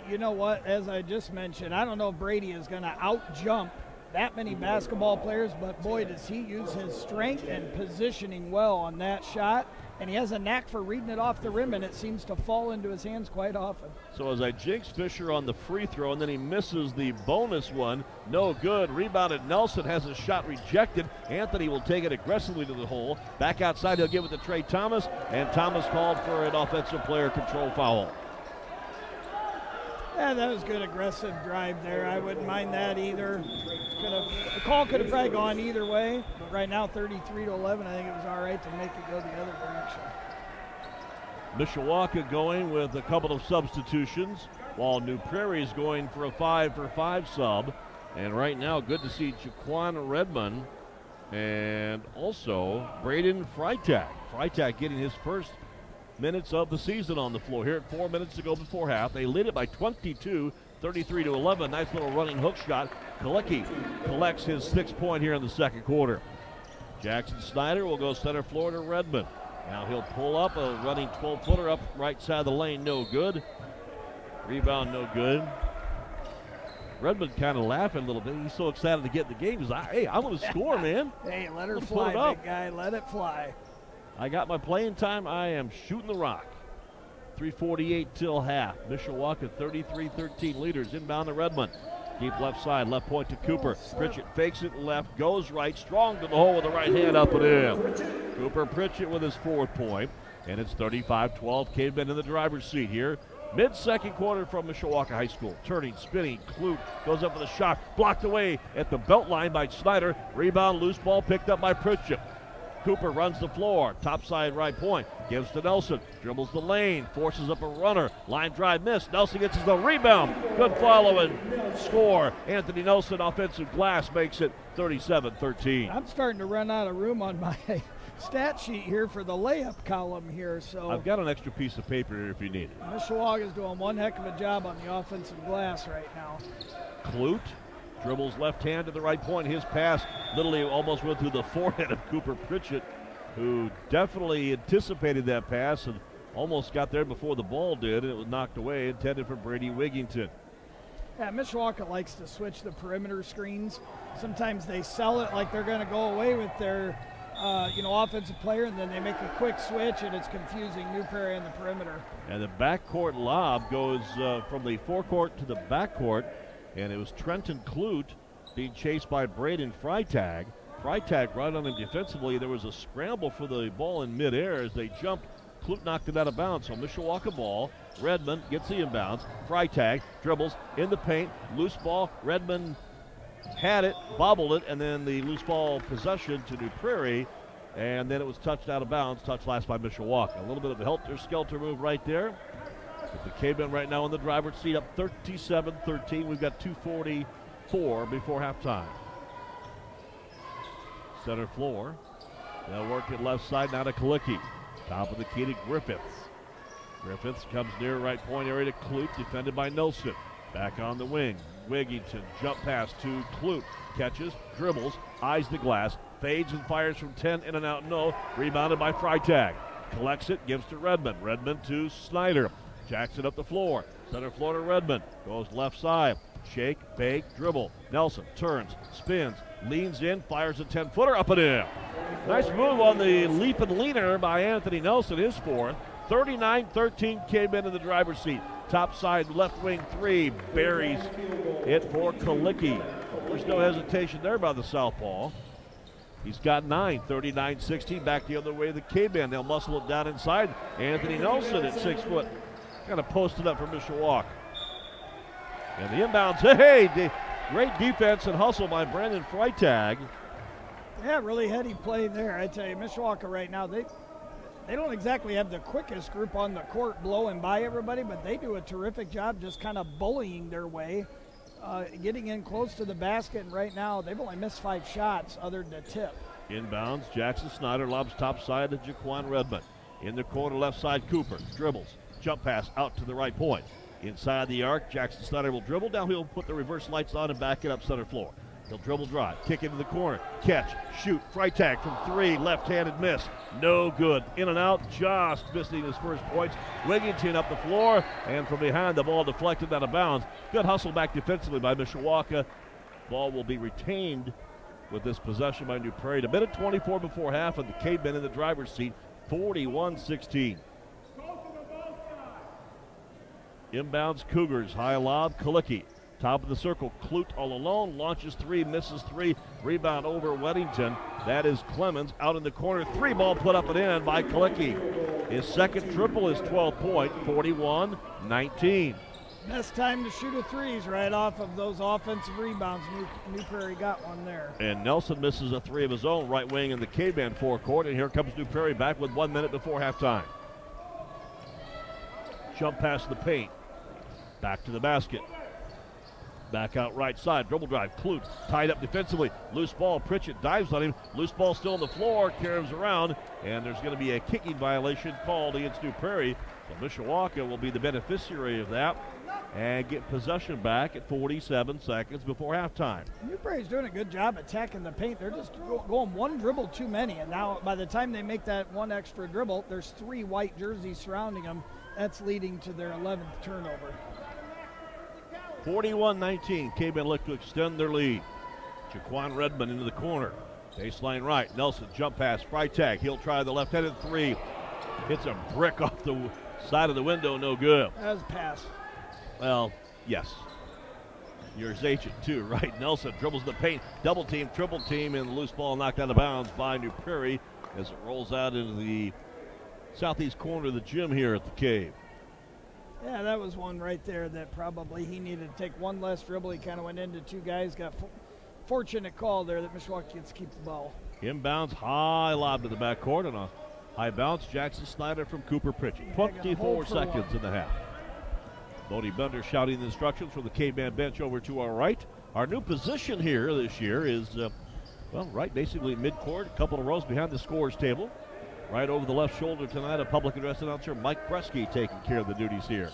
You know what, as I just mentioned, I don't know if Brady is going to out-jump that many basketball players, but boy, does he use his strength and positioning well on that shot. And he has a knack for reading it off the rim, and it seems to fall into his hands quite often. So as I jinx Fisher on the free throw, and then he misses the bonus one. No good. Rebounded. Nelson has his shot rejected. Anthony will take it aggressively to the hole. Back outside, he'll give it to Trey Thomas, and Thomas called for an offensive player control foul. Yeah, that was good aggressive drive there. I wouldn't mind that either. The call could have probably gone either way, but right now 33-11, I think it was all right to make it go the other direction. Mishawaka going with a couple of substitutions, while New Prairie is going for a 5-for-5 sub. And right now, good to see Jaquan Redmond and also Braden Freitag. Freitag getting his first minutes of the season on the floor here at 4 minutes to go before half. They lead it by 22, 33-11. Nice little running hook shot. Kalicki collects his 6th point here in the second quarter. Jackson Snyder will go center floor to Redmond. Now he'll pull up a running 12-footer up right side of the lane. No good. Rebound no good. Redmond kind of laughing a little bit. He's so excited to get in the game. He's like, hey, I'm going to score, man. Hey, let her fly, big guy. Let it fly. I got my playing time. I am shooting the rock. 3:48 till half. Mishawaka 33-13 leaders. Inbound to Redmond. Deep left side, left point to Cooper. Pritchett fakes it left, goes right, strong to the hole with the right hand up and in. Cooper Pritchett with his 4th point, and it's 35-12. Cavemen in the driver's seat here. Mid-second quarter from Mishawaka High School. Turning, spinning, Clute goes up with a shot. Blocked away at the belt line by Snyder. Rebound, loose ball picked up by Pritchett. Cooper runs the floor, top side right point, gives to Nelson, dribbles the lane, forces up a runner, line drive miss. Nelson gets the rebound, good follow and score. Anthony Nelson, offensive glass, makes it 37-13. I'm starting to run out of room on my stat sheet here for the layup column here. So I've got an extra piece of paper here if you need it. Mishawaka is doing one heck of a job on the offensive glass right now. Clute dribbles left hand to the right point. His pass literally almost went through the forehead of Cooper Pritchett, who definitely anticipated that pass and almost got there before the ball did, and it was knocked away, intended for Brady Wigington. Yeah, Mishawaka likes to switch the perimeter screens. Sometimes they sell it like they're going to go away with their offensive player, and then they make a quick switch, and it's confusing New Prairie on the perimeter. And the backcourt lob goes from the forecourt to the backcourt, and it was Trenton Clute being chased by Braden Freitag. Freitag right on him defensively. There was a scramble for the ball in midair as they jumped. Clute knocked it out of bounds, so Mishawaka ball. Redmond gets the inbounds. Freitag dribbles in the paint. Loose ball. Redmond had it, bobbled it, and then the loose ball possession to New Prairie, and then it was touched out of bounds, touched last by Mishawaka. A little bit of a helter-skelter move right there. But the K-Men right now in the driver's seat up 37-13. We've got 2:44 before halftime. Center floor. They'll work it left side now to Kalicki. Top of the key to Griffiths. Griffiths comes near right point area to Clute, defended by Nelson. Back on the wing. Wigington, jump pass to Clute. Catches, dribbles, eyes the glass, fades and fires from 10, in and out, no. Rebounded by Freitag. Collects it, gives to Redmond. Redmond to Snyder. Jackson up the floor. Center floor to Redmond. Goes left side. Shake, fake, dribble. Nelson turns, spins, leans in, fires a 10-footer up and in. Nice move on the leap and leaner by Anthony Nelson, his fourth. 39-13 came into the driver's seat. Top side left wing three, buries it for Kalicki. There's no hesitation there by the southpaw. He's got 9, 39-16, back the other way of the K-band. They'll muscle it down inside. Anthony Nelson at 6 foot, kind of posted up for Mishawaka. And the inbounds, hey, great defense and hustle by Brandon Freitag. Yeah, really heady play there. I tell you, Mishawaka right now, they don't exactly have the quickest group on the court blowing by everybody, but they do a terrific job just kind of bullying their way, getting in close to the basket. And right now, they've only missed 5 shots other than a tip. Inbounds, Jackson Snyder lobs top side to Jaquan Redmond. In the corner left side, Cooper dribbles, jump pass out to the right point. Inside the arc, Jackson Snyder will dribble down. He'll put the reverse lights on and back it up center floor. He'll dribble drive, kick into the corner, catch, shoot, Freitag from 3, left-handed miss. No good. In and out, just missing his first points. Wigington up the floor, and from behind the ball deflected out of bounds. Good hustle back defensively by Mishawaka. Ball will be retained with this possession by New Prairie. A minute 24 before half, and the K-Men in the driver's seat, 41-16. Inbounds Cougars, high lob, Kalicki. Top of the circle, Clute all alone, launches 3, misses 3, rebound over Weddington. That is Clemens out in the corner, 3 ball put up and in by Kalicki. His second triple is 12-point, 41-19. Best time to shoot a threes right off of those offensive rebounds. New Prairie got one there. And Nelson misses a 3 of his own, right wing in the K-band forecourt, and here comes New Prairie back with 1 minute before halftime. Jump past the paint. Back to the basket. Back out right side. Dribble drive. Clute tied up defensively. Loose ball. Pritchett dives on him. Loose ball still on the floor. Carries around. And there's going to be a kicking violation called against New Prairie. So Mishawaka will be the beneficiary of that and get possession back at 47 seconds before halftime. New Prairie's doing a good job attacking the paint. They're just going one dribble too many. And now by the time they make that one extra dribble, there's 3 white jerseys surrounding them. That's leading to their 11th turnover. 41-19. K-Men look to extend their lead. Jaquan Redmond into the corner. Baseline right. Nelson jump pass. Freitag. He'll try the left-handed 3. Hits a brick off the side of the window. No good. That was a pass. Well, yes. You're his agent too, right? Nelson dribbles the paint. Double team, triple team, and the loose ball knocked out of bounds by New Prairie as it rolls out into the southeast corner of the gym here at the Cave. Yeah, that was one right there that probably he needed to take one less dribble. He kind of went into 2 guys. Got fortunate call there that Mishawaka gets to keep the ball. Inbounds, high lob to the backcourt, and a high bounce. Jackson Snyder from Cooper Pritchett. 24 seconds in the half. Bodie Bender shouting the instructions from the K-Man bench over to our right. Our new position here this year is, right basically midcourt, a couple of rows behind the scorers table. Right over the left shoulder tonight, a public address announcer, Mike Bresky, taking care of the duties here.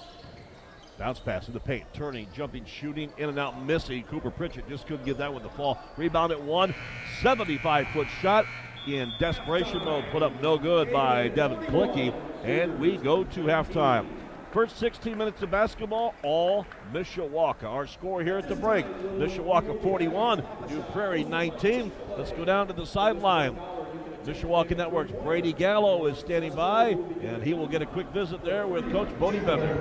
Bounce pass in the paint, turning, jumping, shooting, in and out, missing. Cooper Pritchett just couldn't get that one to fall. Rebound at 1, 75-foot shot in desperation mode, put up no good by Devin Kalicki, and we go to halftime. First 16 minutes of basketball, all Mishawaka. Our score here at the break, Mishawaka 41, New Prairie 19. Let's go down to the sideline. Mishawaka Network's Brady Gallo is standing by, and he will get a quick visit there with Coach Bodie Bender.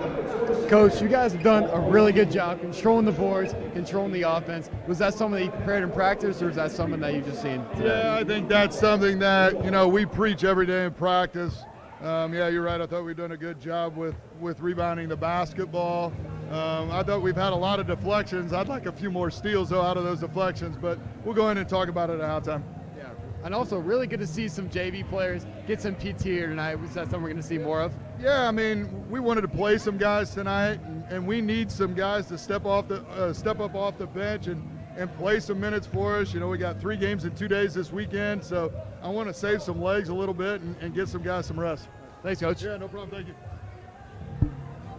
Coach, you guys have done a really good job controlling the boards, controlling the offense. Was that something that you prepared in practice, or is that something that you've just seen today? Yeah, I think that's something that, we preach every day in practice. Yeah, you're right. I thought we've done a good job with rebounding the basketball. I thought we've had a lot of deflections. I'd like a few more steals, though, out of those deflections, but we'll go ahead and talk about it at halftime. Yeah, and also really good to see some JV players get some PT here tonight. Was that something we're going to see more of? Yeah, I mean, we wanted to play some guys tonight, and we need some guys to step up off the bench and play some minutes for us. We got 3 games in 2 days this weekend, so I want to save some legs a little bit and get some guys some rest. Thanks, Coach. Yeah, no problem. Thank you.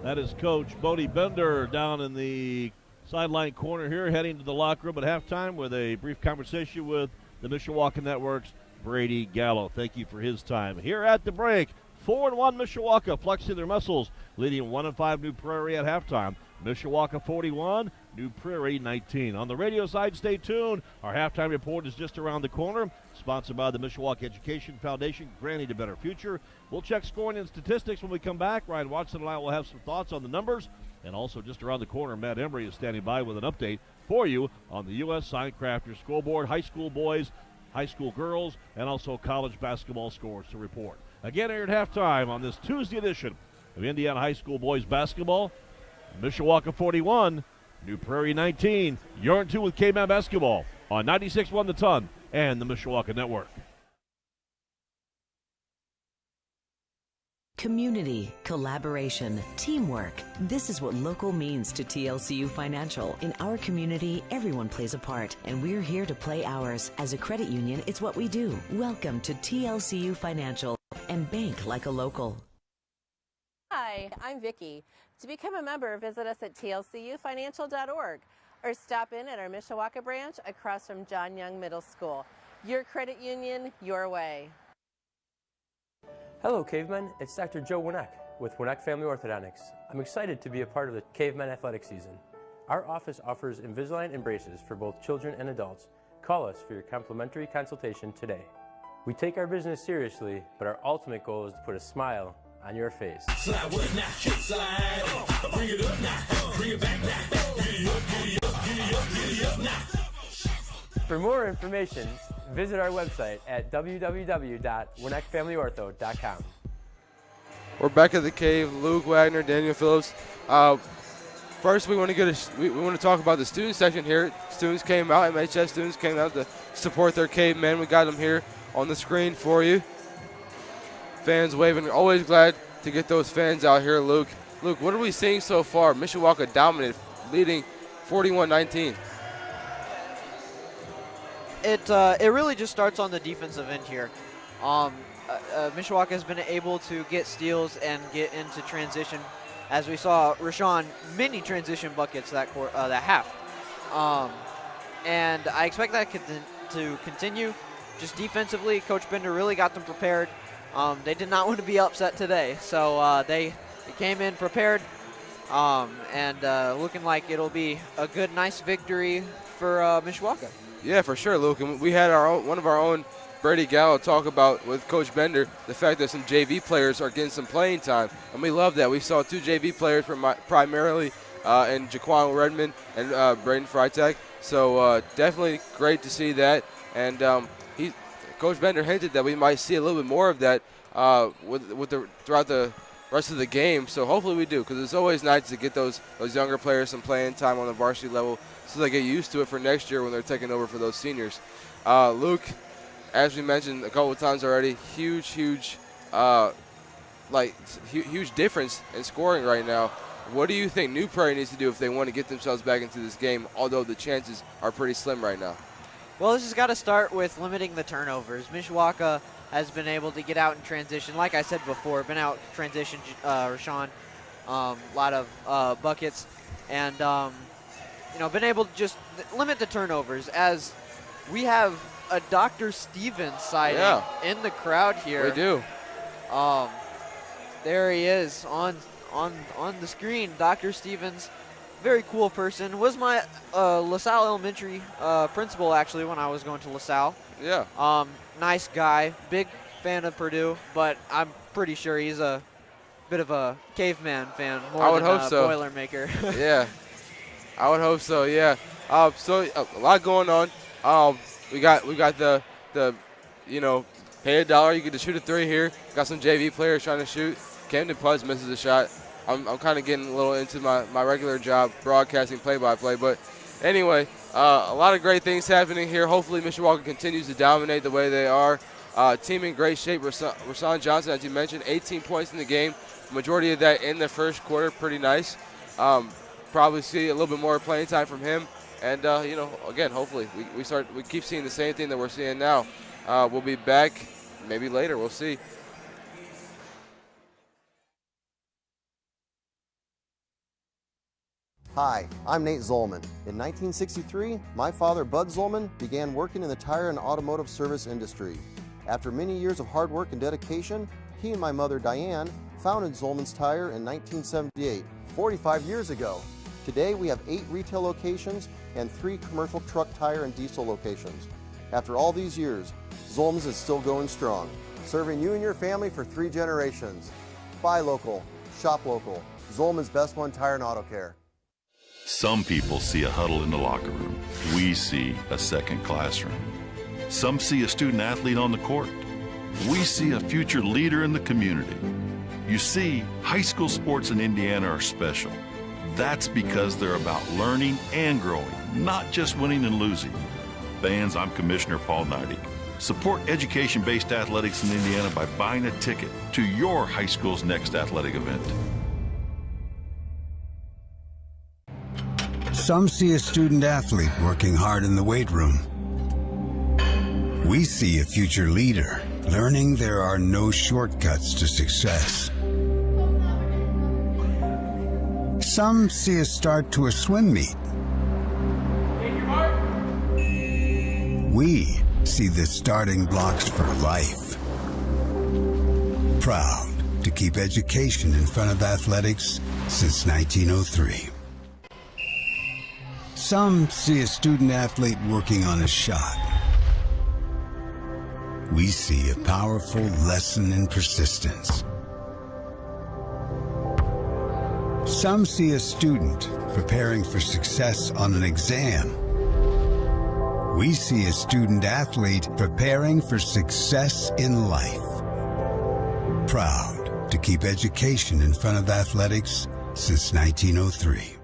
That is Coach Bodie Bender down in the sideline corner here, heading to the locker room at halftime with a brief conversation with the Mishawaka Network's Brady Gallo. Thank you for his time. Here at the break, 4-1 Mishawaka, flexing their muscles, leading 1-5 New Prairie at halftime. Mishawaka 41, New Prairie 19. On the radio side, stay tuned. Our halftime report is just around the corner, sponsored by the Mishawaka Education Foundation, granting a better future. We'll check scoring and statistics when we come back. Ryan Watson and I will have some thoughts on the numbers. And also just around the corner, Matt Embry is standing by with an update for you on the U.S. Sign Crafters scoreboard, high school boys, high school girls, and also college basketball scores to report. Again, here at halftime on this Tuesday edition of Indiana High School Boys Basketball, Mishawaka 41, New Prairie 19. You're in 2 with K-Man Basketball on 96.1 The Ton and the Mishawaka Network. Community, collaboration, teamwork. This is what local means to TLCU Financial. In our community, everyone plays a part, and we're here to play ours. As a credit union, it's what we do. Welcome to TLCU Financial and bank like a local. Hi, I'm Vicki. To become a member, visit us at tlcufinancial.org or stop in at our Mishawaka branch across from John Young Middle School. Your credit union, your way. Hello, Cavemen. It's Dr. Joe Winneck with Winneck Family Orthodontics. I'm excited to be a part of the Cavemen athletic season. Our office offers Invisalign and braces for both children and adults. Call us for your complimentary consultation today. We take our business seriously, but our ultimate goal is to put a smile on your face. Slide with it now, slide. Bring it up now, bring it back now. Giddy up, giddy up, giddy up, giddy up now. For more information, visit our website at www.winneckfamilyortho.com. We're back at the cave. Luke Wagner, Daniel Phillips. First, we want to talk about the student section here. Students came out, MHS students came out to support their cavemen. We got them here on the screen for you. Fans waving. Always glad to get those fans out here, Luke. Luke, what are we seeing so far? Mishawaka dominated, leading 41-19. It really just starts on the defensive end here. Mishawaka has been able to get steals and get into transition, as we saw Rashawn many transition buckets that half. And I expect that to continue. Just defensively, Coach Bender really got them prepared. They did not want to be upset today, so they came in prepared and looking like it'll be a good, nice victory for Mishawaka. Yeah, for sure, Luke. And we had one of our own, Brady Gallo, talk about with Coach Bender the fact that some JV players are getting some playing time, and we love that. We saw 2 JV players primarily in Jaquan Redmond and Braden Freitag, so definitely great to see that. And Coach Bender hinted that we might see a little bit more of that throughout the rest of the game, so hopefully we do, because it's always nice to get those younger players some playing time on the varsity level so they get used to it for next year when they're taking over for those seniors. Luke, as we mentioned a couple of times already, huge difference in scoring right now. What do you think New Prairie needs to do if they want to get themselves back into this game, although the chances are pretty slim right now? Well, this has got to start with limiting the turnovers. Mishawaka has been able to get out in transition. Like I said before, been out in transition, Rashawn, a lot of buckets, and been able to just limit the turnovers, as we have a Dr. Stevens sighting in the crowd here. We do. There he is on the screen. Dr. Stevens very cool person. Was my LaSalle Elementary principal, actually, when I was going to LaSalle. Yeah. Nice guy. Big fan of Purdue, but I'm pretty sure he's a bit of a caveman fan more than a Boilermaker. Yeah. I would hope so, yeah. So a lot going on. We got the pay $1, you get to shoot a 3 here. Got some JV players trying to shoot. Camden Pudge misses a shot. I'm kind of getting a little into my regular job, broadcasting play-by-play. But anyway, a lot of great things happening here. Hopefully Mishawaka continues to dominate the way they are. Team in great shape. Rasan Johnson, as you mentioned, 18 points in the game. Majority of that in the first quarter. Pretty nice. Probably see a little bit more playing time from him. And, again, hopefully we keep seeing the same thing that we're seeing now. We'll be back maybe later. We'll see. Hi, I'm Nate Zolman. In 1963, my father, Bud Zolman, began working in the tire and automotive service industry. After many years of hard work and dedication, he and my mother, Diane, founded Zolman's Tire in 1978, 45 years ago. Today, we have 8 retail locations and 3 commercial truck, tire, and diesel locations. After all these years, Zolman's is still going strong, serving you and your family for 3 generations. Buy local, shop local. Zolman's Best One Tire and Auto Care. Some people see a huddle in the locker room. We see a second classroom. Some see a student athlete on the court. We see a future leader in the community. You see, high school sports in Indiana are special. That's because they're about learning and growing, not just winning and losing. Fans, I'm Commissioner Paul Neidig. Support education-based athletics in Indiana by buying a ticket to your high school's next athletic event. Some see a student athlete working hard in the weight room. We see a future leader learning there are no shortcuts to success. Some see a start to a swim meet. We see the starting blocks for life. Proud to keep education in front of athletics since 1903. Some see a student athlete working on a shot. We see a powerful lesson in persistence. Some see a student preparing for success on an exam. We see a student athlete preparing for success in life. Proud to keep education in front of athletics since 1903.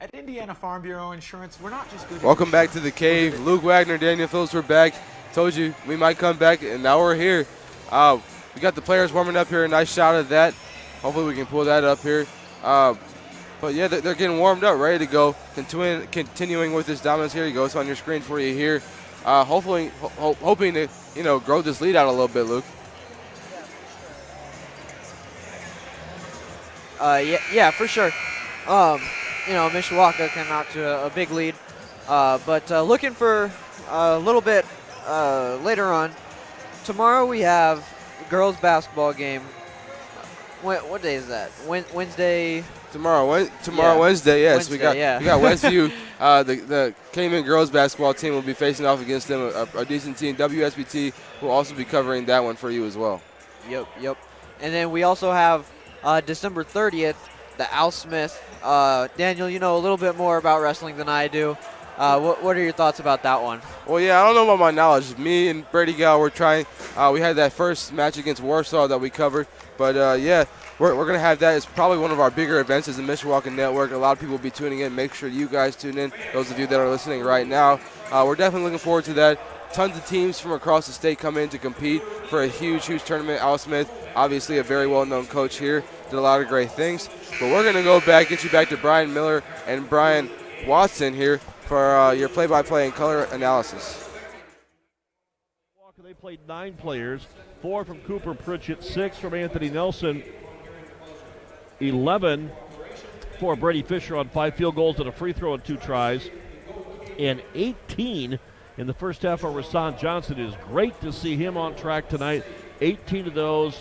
At Indiana Farm Bureau Insurance, we're not just good. Welcome back to the Cave. Luke Wagner, Daniel Phillips, we're back. Told you we might come back, and now we're here. We got the players warming up here. A nice shot of that. Hopefully we can pull that up here. But yeah, they're getting warmed up, ready to go. Continuing with this dominance. Here you go. It's on your screen for you here. Hoping to grow this lead out a little bit, Luke. Yeah, for sure. Mishawaka came out to a big lead, but looking for a little bit later on. Tomorrow we have girls basketball game. What day is that? Wednesday. Tomorrow, Wednesday. Yes, Wednesday, we got Westview. The Cayman girls basketball team will be facing off against them, a decent team. WSBT will also be covering that one for you as well. Yep. And then we also have December 30th, the Al Smith. Daniel, you know a little bit more about wrestling than I do. What are your thoughts about that one? Well, yeah, I don't know about my knowledge. Me and Brady Gow were trying. We had that first match against Warsaw that we covered. But, we're going to have that. It's probably one of our bigger events as a Mishawaka Network. A lot of people will be tuning in. Make sure you guys tune in, those of you that are listening right now. We're definitely looking forward to that. Tons of teams from across the state come in to compete for a huge tournament. Al Smith, obviously a very well-known coach here, did a lot of great things. But we're going to get you back to Brian Miller and Brian Watson here for your play-by-play and color analysis. They played 9 players, 4 from Cooper Pritchett, 6 from Anthony Nelson, 11 for Brady Fisher on 5 field goals and a free throw and 2 tries, and 18 in the first half for Rasan Johnson. It is great to see him on track tonight. 18 of those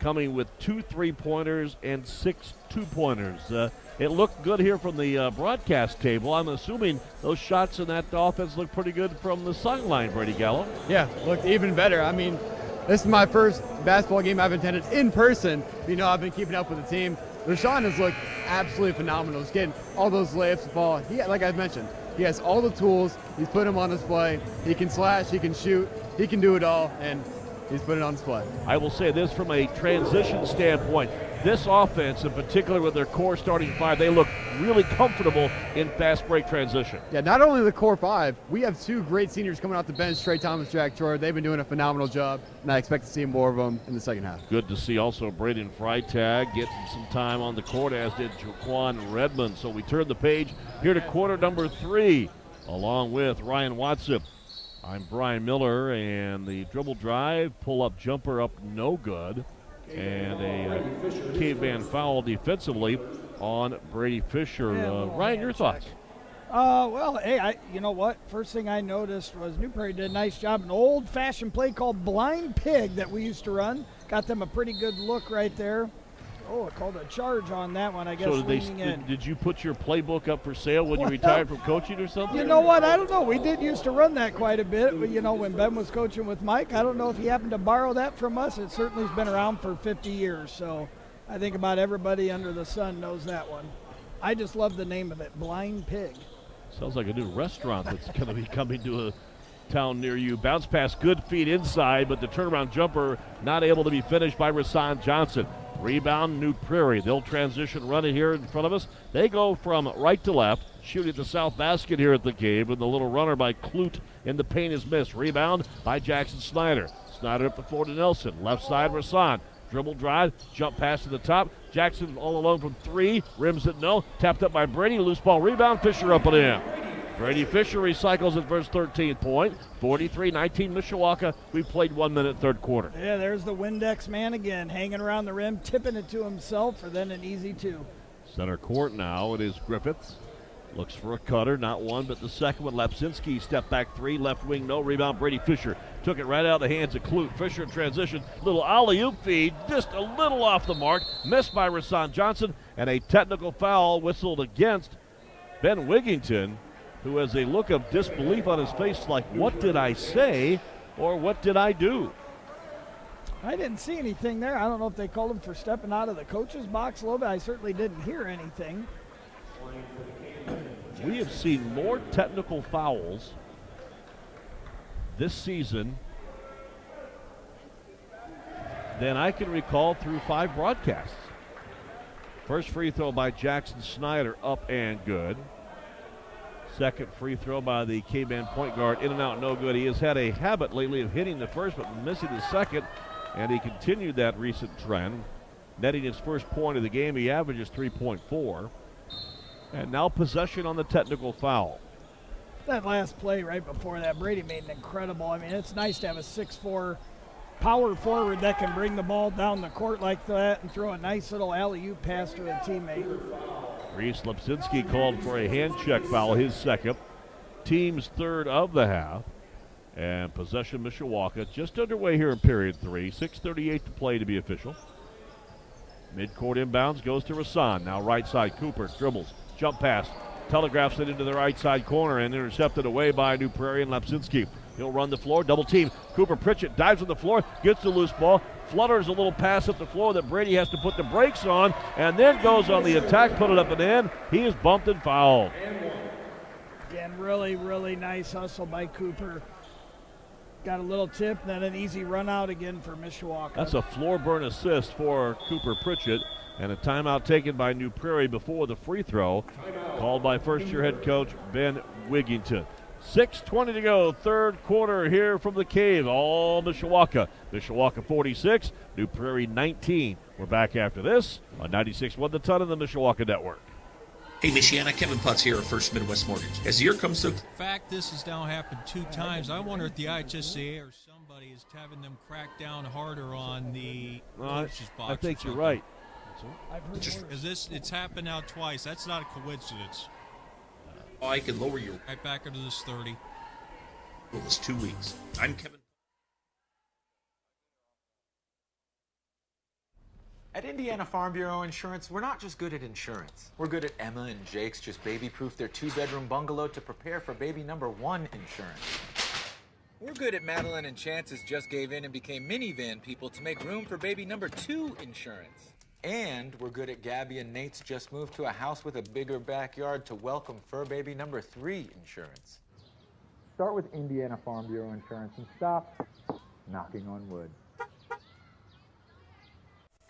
coming with 2 3-pointers and 6 2-pointers. It looked good here from the broadcast table. I'm assuming those shots in that offense look pretty good from the sideline, Brady Gallo. Yeah, looked even better. I mean, this is my first basketball game I've attended in person. You know, I've been keeping up with the team. Rashawn has looked absolutely phenomenal. He's getting all those layups to fall. Like I mentioned, he has all the tools. He's put them on display. He can slash, he can shoot, he can do it all, and he's put it on display. I will say this from a transition standpoint. This offense, in particular with their core starting five, they look really comfortable in fast break transition. Yeah, not only the core five, we have two great seniors coming off the bench, Trey Thomas, Jack Troyer. They've been doing a phenomenal job, and I expect to see more of them in the second half. Good to see also Braden Freitag getting some time on the court, as did Jaquan Redmond. So we turn the page here to quarter number 3, along with Ryan Watson. I'm Brian Miller, and the dribble drive, pull-up jumper up no good. And a caveman foul defensively on Brady Fisher. Ryan, your thoughts? Well, hey, you know what? First thing I noticed was New Prairie did a nice job. An old-fashioned play called blind pig that we used to run. Got them a pretty good look right there. Oh, it called a charge on that one, I guess. So did you put your playbook up for sale when you retired from coaching or something? You know what? I don't know. We did used to run that quite a bit. You know, when Ben was coaching with Mike, I don't know if he happened to borrow that from us. It certainly has been around for 50 years. So I think about everybody under the sun knows that one. I just love the name of it, Blind Pig. Sounds like a new restaurant that's going to be coming to a town near you. Bounce pass, good feet inside, but the turnaround jumper not able to be finished by Rasan Johnson. Rebound, New Prairie. They'll transition run it here in front of us. They go from right to left, shooting at the south basket here at the Cave, and the little runner by Clute in the paint is missed. Rebound by Jackson Snyder. Snyder up the floor to Nelson. Left side, Rasan. Dribble drive, jump pass to the top. Jackson all alone from 3. Rims it no. Tapped up by Brady. Loose ball rebound. Fisher up and in. Brady Fisher recycles his first 13th point. 43-19 Mishawaka. We've played 1 minute third quarter. Yeah, there's the Windex man again, hanging around the rim, tipping it to himself for then an easy 2. Center court now. It is Griffiths. Looks for a cutter, not one, but the second one. Lapsinski, step back 3, left wing, no rebound. Brady Fisher took it right out of the hands of Clute. Fisher in transition, little alley-oop feed, just a little off the mark, missed by Rasan Johnson, and a technical foul whistled against Ben Wigington, who has a look of disbelief on his face, like, what did I say, or what did I do? I didn't see anything there. I don't know if they called him for stepping out of the coach's box a little bit. I certainly didn't hear anything. We have seen more technical fouls this season than I can recall through 5 broadcasts. First free throw by Jackson Snyder, up and good. Second free throw by the K-Man point guard, in and out, no good. He has had a habit lately of hitting the first but missing the second, and he continued that recent trend. Netting his first point of the game, he averages 3.4. And now possession on the technical foul. That last play right before that, Brady made an incredible. I mean, it's nice to have a 6'4" power forward that can bring the ball down the court like that and throw a nice little alley-oop pass to a teammate. Reese Lipsinski called for a hand check foul, his second. Team's third of the half. And possession Mishawaka just underway here in period 3. 6:38 to play to be official. Midcourt inbounds goes to Rasan. Now right side, Cooper dribbles. Jump pass, telegraphs it into the right side corner and intercepted away by New Prairie and Lapsinski. He'll run the floor, double team. Cooper Pritchett dives on the floor, gets the loose ball, flutters a little pass up the floor that Brady has to put the brakes on, and then goes on the attack, put it up and in. He is bumped and fouled. Again, really, really nice hustle by Cooper. Got a little tip, then an easy run out again for Mishawaka. That's a floor burn assist for Cooper Pritchett. And a timeout taken by New Prairie before the free throw, called by first-year head coach Ben Wigington. 6:20 to go, third quarter here from the Cave. All Mishawaka. Mishawaka 46, New Prairie 19. We're back after this on 96.1 The Ton of the Mishawaka Network. Hey, Michiana, Kevin Putz here of First Midwest Mortgage. As the year comes to... In fact, this has now happened 2 times. I wonder if the IHSAA or somebody is having them crack down harder on the coach's box. I think you're right. It's happened now twice. That's not a coincidence. I can lower your... Right back into this 30. It was 2 weeks. I'm Kevin. At Indiana Farm Bureau Insurance, we're not just good at insurance. We're good at Emma and Jake's just baby-proof their 2-bedroom bungalow to prepare for baby number 1 insurance. We're good at Madeline and Chance's just gave in and became minivan people to make room for baby number 2 insurance. And we're good at Gabby and Nate's just moved to a house with a bigger backyard to welcome fur baby number 3 insurance. Start with Indiana Farm Bureau Insurance and stop knocking on wood.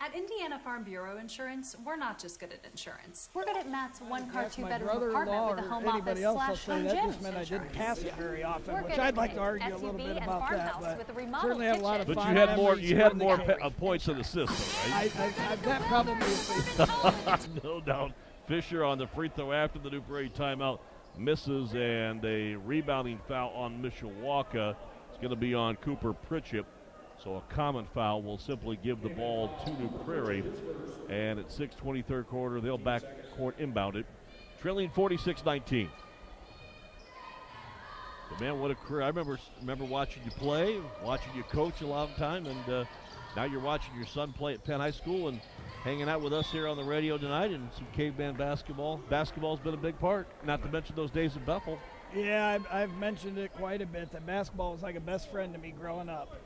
At Indiana Farm Bureau Insurance, we're not just good at insurance. We're good at Matt's 1-car, Yes, my 2-bedroom brother-in-law apartment with a or home anybody office else will slash say home that gym just meant I didn't insurance. pass it very often, We're which good I'd at like to Nate's argue a little SUV bit and about that. farmhouse But with a remodeled certainly have a lot of But fun you had more. memories You had from more the points in the system, right? that probably is No doubt. Fisher on the free throw after the New Prairie timeout misses, and a rebounding foul on Mishawaka. It's going to be on Cooper Pritchett. So a common foul will simply give the ball to New Prairie. And at 6:20 third quarter, they'll backcourt inbound it. Trailing 46-19. But man, what a career. I remember watching you play, watching you coach a long time, and now you're watching your son play at Penn High School and hanging out with us here on the radio tonight, and some caveman basketball. Basketball's been a big part, not to mention those days in Bethel. Yeah, I've mentioned it quite a bit, that basketball was like a best friend to me growing up.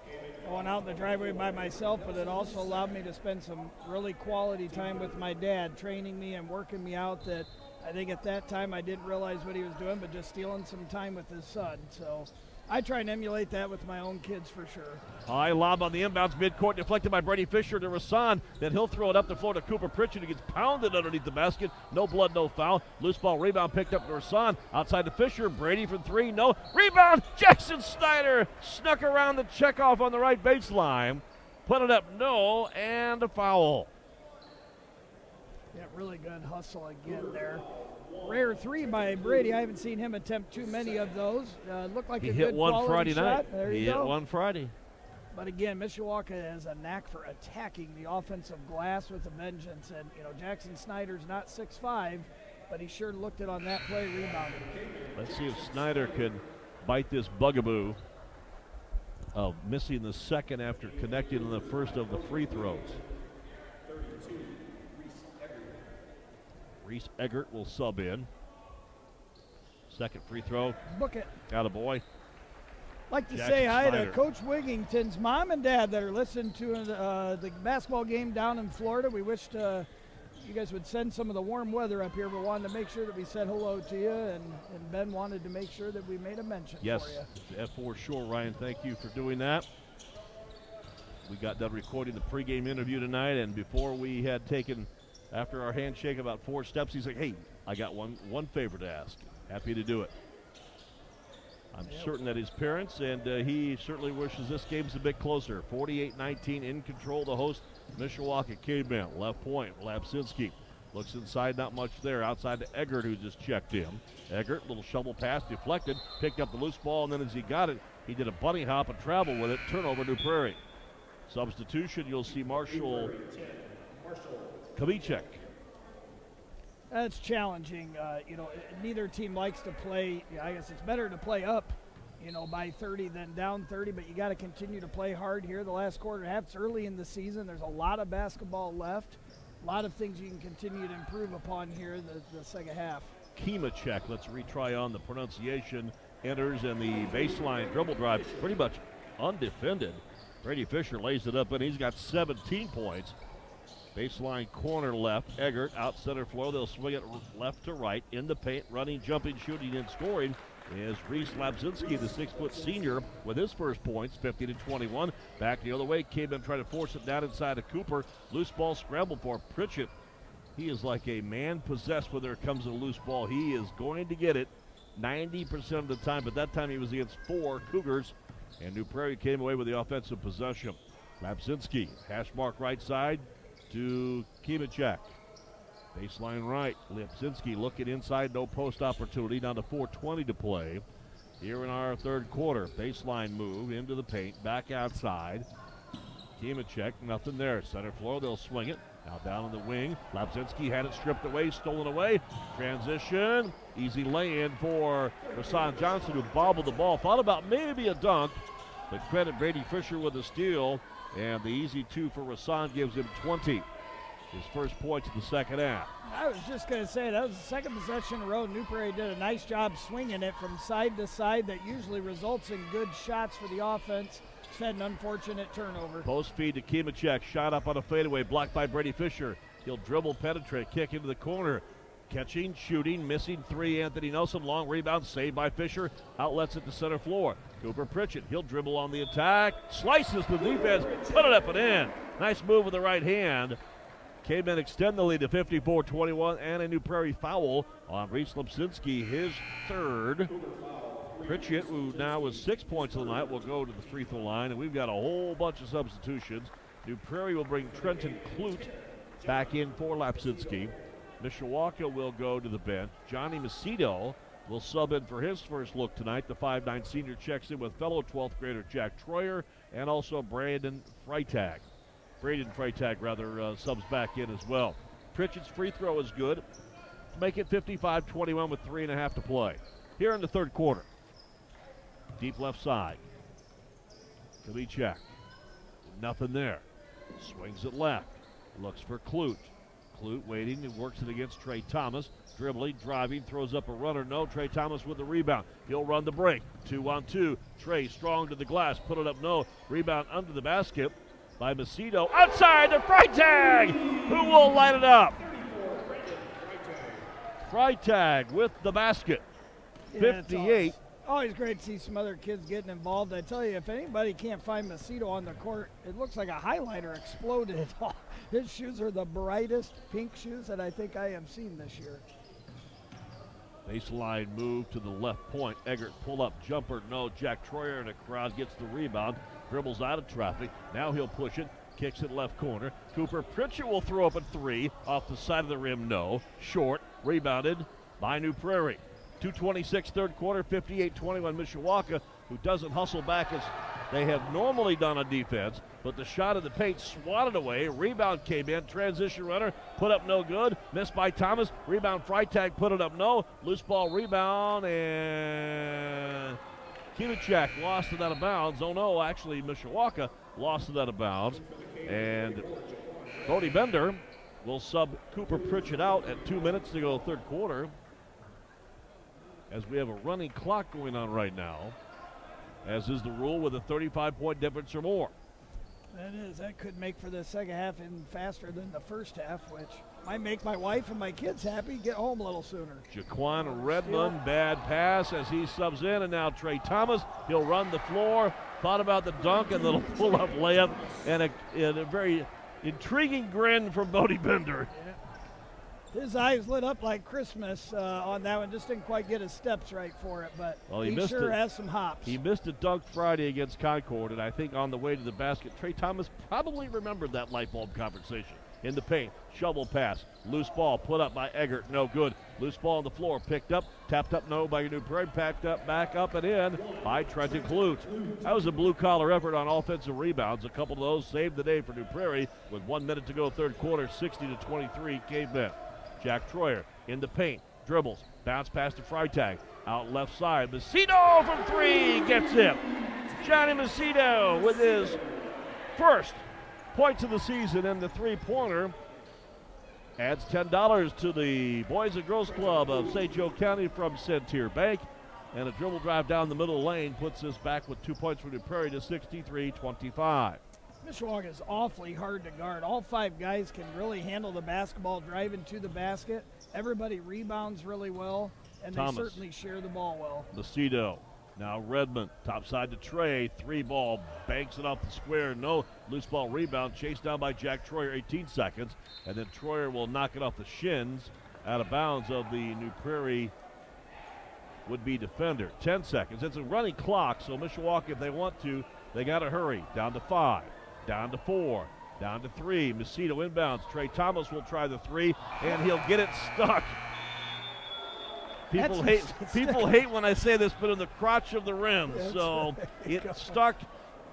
Going out in the driveway by myself, but it also allowed me to spend some really quality time with my dad, training me and working me out that I think at that time I didn't realize what he was doing, but just stealing some time with his son. So I try and emulate that with my own kids for sure. High lob on the inbounds, midcourt, deflected by Brady Fisher to Rasan. Then he'll throw it up the floor to Cooper Pritchett, who gets pounded underneath the basket. No blood, no foul. Loose ball rebound picked up to Rasan. Outside to Fisher. Brady from 3, no. Rebound! Jackson Snyder snuck around the checkoff on the right baseline. Put it up, no, and a foul. Yeah, really good hustle again there. Rare 3 by Brady. I haven't seen him attempt too many of those. Looked like He a hit good one quality Friday shot. night. There He you hit go. one Friday. But again, Mishawaka has a knack for attacking the offensive glass with a vengeance. And, Jackson Snyder's not 6'5", but he sure looked it on that play, rebounded. Let's see if Snyder can bite this bugaboo of missing the second after connecting in the first of the free throws. Reese Eggert will sub in. Second free throw. Book it. Attaboy. Like to Jackson say hi Snyder. to Coach Wigington's mom and dad that are listening to the basketball game down in Florida. We wished you guys would send some of the warm weather up here, but wanted to make sure that we said hello to you, and Ben wanted to make sure that we made a mention for you. Yes, for sure, Ryan. Thank you for doing that. We got done recording the pregame interview tonight, and before we had taken, after our handshake, about 4 steps, he's like, hey, I got one favor to ask. Happy to do it. I'm certain that his parents, and he certainly wishes this game's a bit closer. 48-19 in control, the host, Mishawaka Caveman. Left point, Lapsinski. Looks inside, not much there. Outside to Eggert, who just checked in. Eggert, little shovel pass, deflected, picked up the loose ball, and then as he got it, he did a bunny hop and travel with it. Turnover, New Prairie. Substitution, you'll see Marshall Kavicek. That's challenging. Neither team likes to play. I guess it's better to play up, by 30 than down 30, but you got to continue to play hard here. The last quarter half, it's early in the season. There's a lot of basketball left. A lot of things you can continue to improve upon here in the second half. Kimacek, let's retry on the pronunciation, enters, and the baseline dribble drive pretty much undefended. Brady Fisher lays it up, and he's got 17 points. Baseline corner left, Eggert out center floor. They'll swing it left to right in the paint, running, jumping, shooting, and scoring is Reese Lapsinski, the 6-foot senior, with his first points, 50-21. Back the other way, came in trying to force it down inside of Cooper. Loose ball scramble for Pritchett. He is like a man possessed when there comes a loose ball. He is going to get it 90% of the time, but that time he was against 4 Cougars, and New Prairie came away with the offensive possession. Lapsinski, hash mark right side to Kimacek. Baseline right, Lapsinski looking inside, no post opportunity, down to 4:20 to play here in our third quarter. Baseline move into the paint, back outside. Kimacek, nothing there. Center floor, they'll swing it. Now down in the wing, Lapsinski had it stripped away, stolen away. Transition, easy lay-in for Rasan Johnson, who bobbled the ball. Thought about maybe a dunk, but credit Brady Fisher with the steal. And the easy 2 for Rasan gives him 20. his first points in the second half. I was just going to say, that was the second possession in a row. New Prairie did a nice job swinging it from side to side. That usually results in good shots for the offense. Just had an unfortunate turnover. Post feed to Kimachek, shot up on a fadeaway, blocked by Brady Fisher. He'll dribble, penetrate, kick into the corner. Catching, shooting, missing three, Anthony Nelson. Long rebound, saved by Fisher. Outlets at the center floor. Cooper Pritchett, he'll dribble on the attack. Slices the defense, put it up and in. Nice move with the right hand. Cavemen extend the lead to 54-21, and a New Prairie foul on Reese Lipsinski, his third. Pritchett, who now with 6 points of the night, will go to the free throw line, and we've got a whole bunch of substitutions. New Prairie will bring Trenton Clute back in for Lapsinski. Mishawaka will go to the bench. Johnny Macedo will sub in for his first look tonight. The 5'9 senior checks in with fellow 12th grader Jack Troyer and also Braden Freitag, subs back in as well. Pritchett's free throw is good to make it 55-21 with 3.5 to play. Here in the third quarter. Deep left side. Kimachek. Nothing there. Swings it left. Looks for Clute. Clute waiting and works it against Trey Thomas. Dribbling, driving, throws up a runner. No, Trey Thomas with the rebound. He'll run the break. 2-on-2. Trey strong to the glass. Put it up, no. Rebound under the basket by Macedo. Outside to Freitag, who will light it up. Freitag with the basket. 58. Always great to see some other kids getting involved. I tell you, if anybody can't find Macedo on the court, it looks like a highlighter exploded. His shoes are the brightest pink shoes that I think I have seen this year. Baseline move to the left point. Eggert pull up jumper. No. Jack Troyer in the crowd gets the rebound. Dribbles out of traffic. Now he'll push it. Kicks it left corner. Cooper Pritchett will throw up a three. Off the side of the rim. No. Short. Rebounded by New Prairie. 2:26 third quarter. 58-21 Mishawaka, who doesn't hustle back as they have normally done on defense. But the shot of the paint swatted away. Rebound came in. Transition runner. Put up no good. Missed by Thomas. Rebound Freitag. Put it up no. Loose ball rebound. And Kimachek lost it out of bounds. Oh no, actually Mishawaka lost it out of bounds. And Bodie Bender will sub Cooper Pritchett out at 2 minutes to go third quarter. As we have a running clock going on right now, as is the rule with a 35-point difference or more. That is. That could make for the second half even faster than the first half, which might make my wife and my kids happy, get home a little sooner. Jaquan Redmond, bad pass as he subs in, and now Trey Thomas. He'll run the floor. Thought about the dunk and little pull-up layup, and a very intriguing grin from Bodie Bender. Yeah. His eyes lit up like Christmas on that one. Just didn't quite get his steps right for it, but he sure has some hops. He missed a dunk Friday against Concord, and I think on the way to the basket, Trey Thomas probably remembered that light bulb conversation. In the paint, shovel pass, loose ball put up by Eggert, no good. Loose ball on the floor, picked up, tapped up, no by New Prairie, packed up, back up and in by Trenton Clute. That was a blue-collar effort on offensive rebounds. A couple of those saved the day for New Prairie with 1 minute to go third quarter, 60-23 Cavemen. Jack Troyer in the paint, dribbles, bounce pass to Freitag, out left side. Macedo from three, gets it. Johnny Macedo with his first points of the season, and the three-pointer adds $10 to the Boys and Girls Club of St. Joe County from Centier Bank. And a dribble drive down the middle lane puts us back with 2 points for New Prairie to 63-25. Mishawaka is awfully hard to guard. All five guys can really handle the basketball driving to the basket. Everybody rebounds really well, and Thomas. They certainly share the ball well. Macedo. Now Redmond, top side to Trey, three ball, banks it off the square, no loose ball rebound, chased down by Jack Troyer, 18 seconds, and then Troyer will knock it off the shins, out of bounds of the New Prairie would-be defender. 10 seconds, it's a running clock, so Mishawaka, if they want to, they gotta hurry. Down to 5, down to 4, down to 3, Macedo inbounds, Trey Thomas will try the three, and he'll get it stuck. People hate when I say this, but in the crotch of the rim. So it stuck.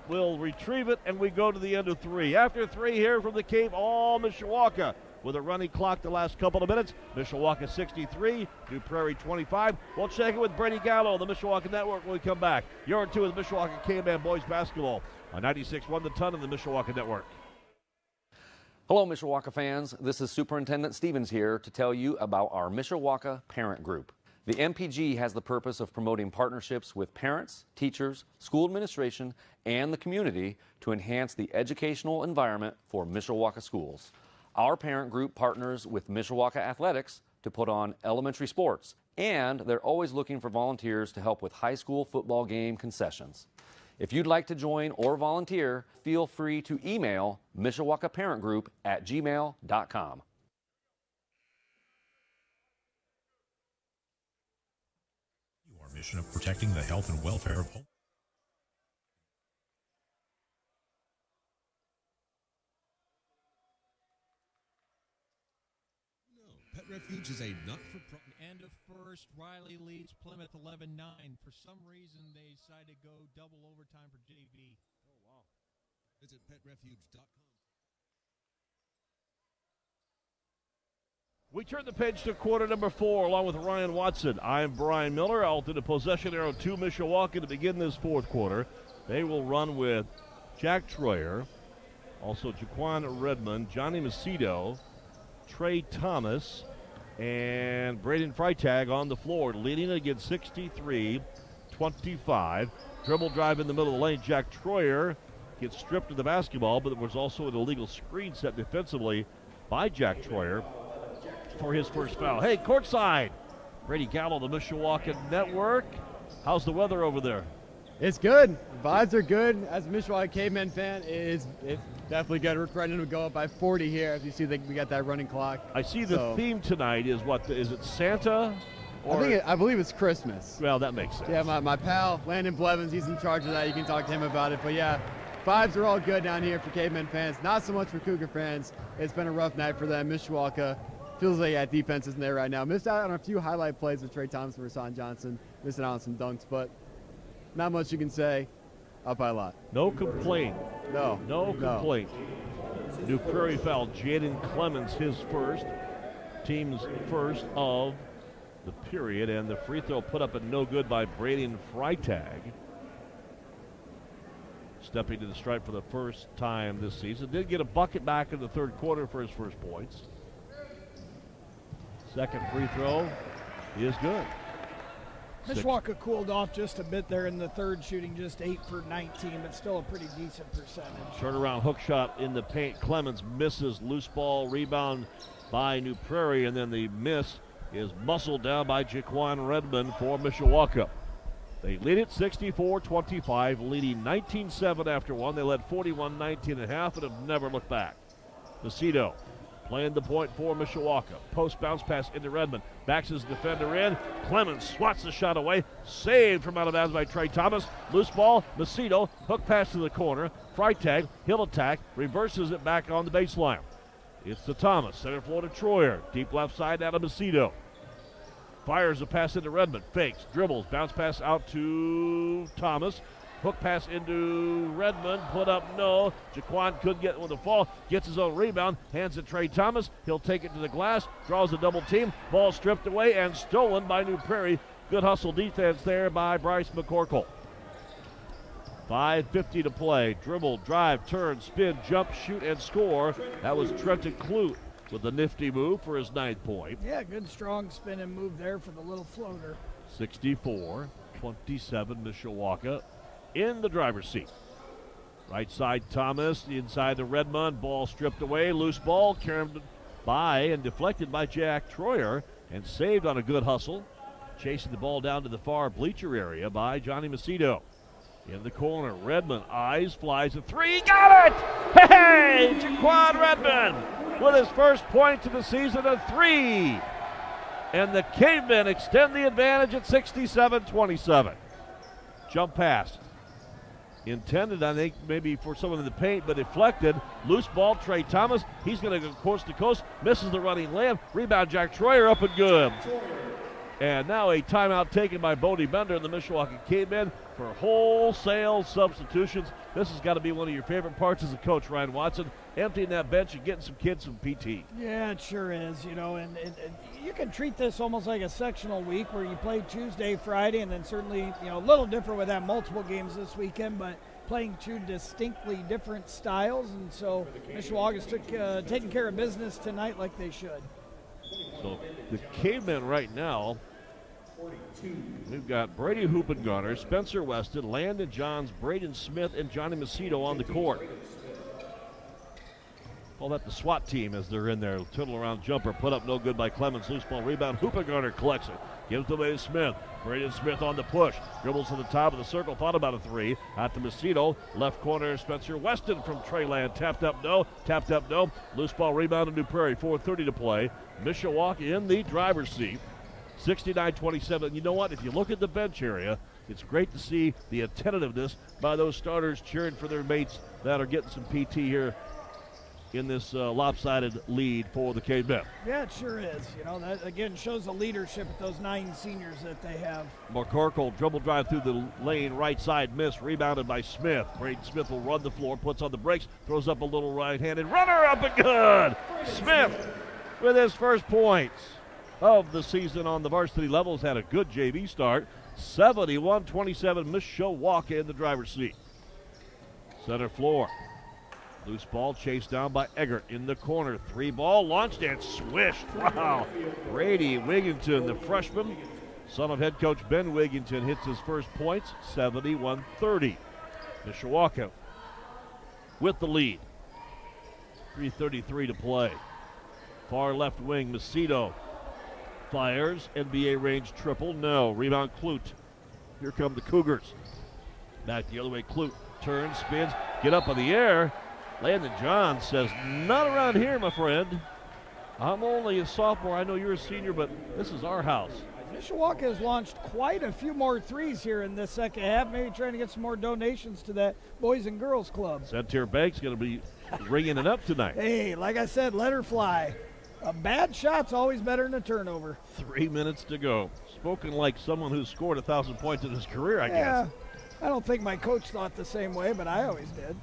We'll retrieve it, and we go to the end of 3. After 3 here from the Cave, all Mishawaka with a running clock the last couple of minutes. Mishawaka 63, New Prairie 25. We'll check it with Brady Gallo, the Mishawaka Network, when we come back. You're in 2 with Mishawaka Caveman Boys Basketball on 96.1 The Ton of the Mishawaka Network. Hello, Mishawaka fans. This is Superintendent Stevens here to tell you about our Mishawaka Parent Group. The MPG has the purpose of promoting partnerships with parents, teachers, school administration, and the community to enhance the educational environment for Mishawaka schools. Our parent group partners with Mishawaka Athletics to put on elementary sports, and they're always looking for volunteers to help with high school football game concessions. If you'd like to join or volunteer, feel free to email mishawakaparentgroup@gmail.com. Our mission of protecting the health and welfare of home. Pet Refuge is a not-for-profit. And a first, Riley leads Plymouth 11-9. For some reason, they decided to go double overtime for JV. Oh, wow. Visit petrefuge.com. We turn the page to quarter number 4 along with Ryan Watson. I'm Brian Miller. Out to the possession arrow to Mishawaka to begin this fourth quarter. They will run with Jack Troyer, also Jaquan Redmond, Johnny Macedo, Trey Thomas, and Braden Freitag on the floor, leading against 63-25. Dribble drive in the middle of the lane. Jack Troyer gets stripped of the basketball, but there was also an illegal screen set defensively by Jack Troyer for his first foul. Hey, courtside, Brady Gallo, the Mishawaka Network. How's the weather over there? It's good. Vibes are good. As a Mishawaka Cavemen fan, it's definitely good. We're threatening to go up by 40 here. As you see, we got that running clock. I see the theme tonight is what? Is it Santa? Or I believe it's Christmas. Well, that makes sense. Yeah, my pal, Landon Blevins, he's in charge of that. You can talk to him about it. But yeah, vibes are all good down here for Cavemen fans. Not so much for Cougar fans. It's been a rough night for them. Mishawaka feels like that defense isn't there right now. Missed out on a few highlight plays with Trey Thomas and Rasan Johnson. Missing out on some dunks, but not much you can say. Up by a lot. No complaint. No complaint. New Prairie foul. Jaden Clemens, his first. Team's first of the period. And the free throw put up and no good by Braden Freitag. Stepping to the stripe for the first time this season. Did get a bucket back in the third quarter for his first points. Second free throw is good. Mishawaka cooled off just a bit there in the third, shooting just 8 for 19, but still a pretty decent percentage. Turnaround hook shot in the paint. Clemens misses. Loose ball rebound by New Prairie, and then the miss is muscled down by Jaquan Redmond for Mishawaka. They lead it 64-25, leading 19-7 after one. They led 41-19 at half and have never looked back. Macedo playing the point for Mishawaka. Post bounce pass into Redmond. Backs his defender in. Clemens swats the shot away. Saved from out of bounds by Trey Thomas. Loose ball. Macedo. Hook pass to the corner. Freitag. He'll attack. Reverses it back on the baseline. It's to Thomas. Center floor to Troyer. Deep left side out of Macedo. Fires a pass into Redmond. Fakes. Dribbles. Bounce pass out to Thomas. Hook pass into Redmond, put up no. Jaquan couldn't get with the fall, gets his own rebound, hands it to Trey Thomas. He'll take it to the glass, draws a double team, ball stripped away and stolen by New Prairie. Good hustle defense there by Bryce McCorkle. 5:50 to play. Dribble, drive, turn, spin, jump, shoot, and score. That was Trenton Clute with a nifty move for his 9th point. Yeah, good strong spin and move there for the little floater. 64-27 Mishawaka in the driver's seat. Right side Thomas, inside to Redmond, ball stripped away, loose ball carried by and deflected by Jack Troyer and saved on a good hustle. Chasing the ball down to the far bleacher area by Johnny Macedo. In the corner, Redmond eyes, flies a three, got it! Hey, Jaquan Redmond with his first point of the season, a three. And the Cavemen extend the advantage at 67-27. Jump pass. Intended, I think, maybe for someone in the paint, but deflected. Loose ball, Trey Thomas. He's going to go coast to coast. Misses the running layup. Rebound, Jack Troyer up and good. And now a timeout taken by Bodie Bender and the Mishawaka Cavemen for wholesale substitutions. This has got to be one of your favorite parts as a coach, Ryan Watson, emptying that bench and getting some kids some PT. Yeah, it sure is, you know, and you can treat this almost like a sectional week where you play Tuesday, Friday, and then certainly, you know, a little different with that multiple games this weekend, but playing two distinctly different styles, and so Mishawaka's taking care of business tonight like they should. So the Cavemen right now, we've got Brady Hoopengarner, Spencer Weston, Landon Johns, Braden Smith, and Johnny Macedo on the court. Call that the SWAT team as they're in there. Turtle around jumper, put up no good by Clemens. Loose ball rebound. Hoopengarner collects it. Gives it away to Smith. Braden Smith on the push. Dribbles to the top of the circle. Thought about a three. Out to Macedo. Left corner, Spencer Weston from Treyland. Tapped up, no. Tapped up, no. Loose ball rebound to New Prairie. 4:30 to play. Mishawaka in the driver's seat. 69-27. You know what? If you look at the bench area, it's great to see the attentiveness by those starters cheering for their mates that are getting some PT here in this lopsided lead for the Cavemen. Yeah, it sure is. You know, that again shows the leadership of those 9 seniors that they have. McCorkle dribble drive through the lane, right side miss, rebounded by Smith. Braden Smith will run the floor, puts on the brakes, throws up a little right-handed runner up and good. Smith with his first points of the season on the varsity levels, had a good JV start. 71-27, Mishawaka in the driver's seat. Center floor. Loose ball chased down by Eggert in the corner. 3 ball launched and swished. Wow. Brady Wigginton, the freshman, son of head coach Ben Wigginton, hits his first points. 71-30. Mishawaka with the lead. 3:33 to play. Far left wing, Macedo fires. NBA range triple. No. Rebound Clute. Here come the Cougars. Back the other way. Clute turns, spins, get up in the air. Landon John says, not around here, my friend. I'm only a sophomore. I know you're a senior, but this is our house. Mishawaka has launched quite a few more threes here in this second half, maybe trying to get some more donations to that Boys and Girls Club. Centaur Bank's going to be ringing it up tonight. Hey, like I said, let her fly. A bad shot's always better than a turnover. 3 minutes to go. Spoken like someone who's scored 1,000 points in his career, I guess. I don't think my coach thought the same way, but I always did.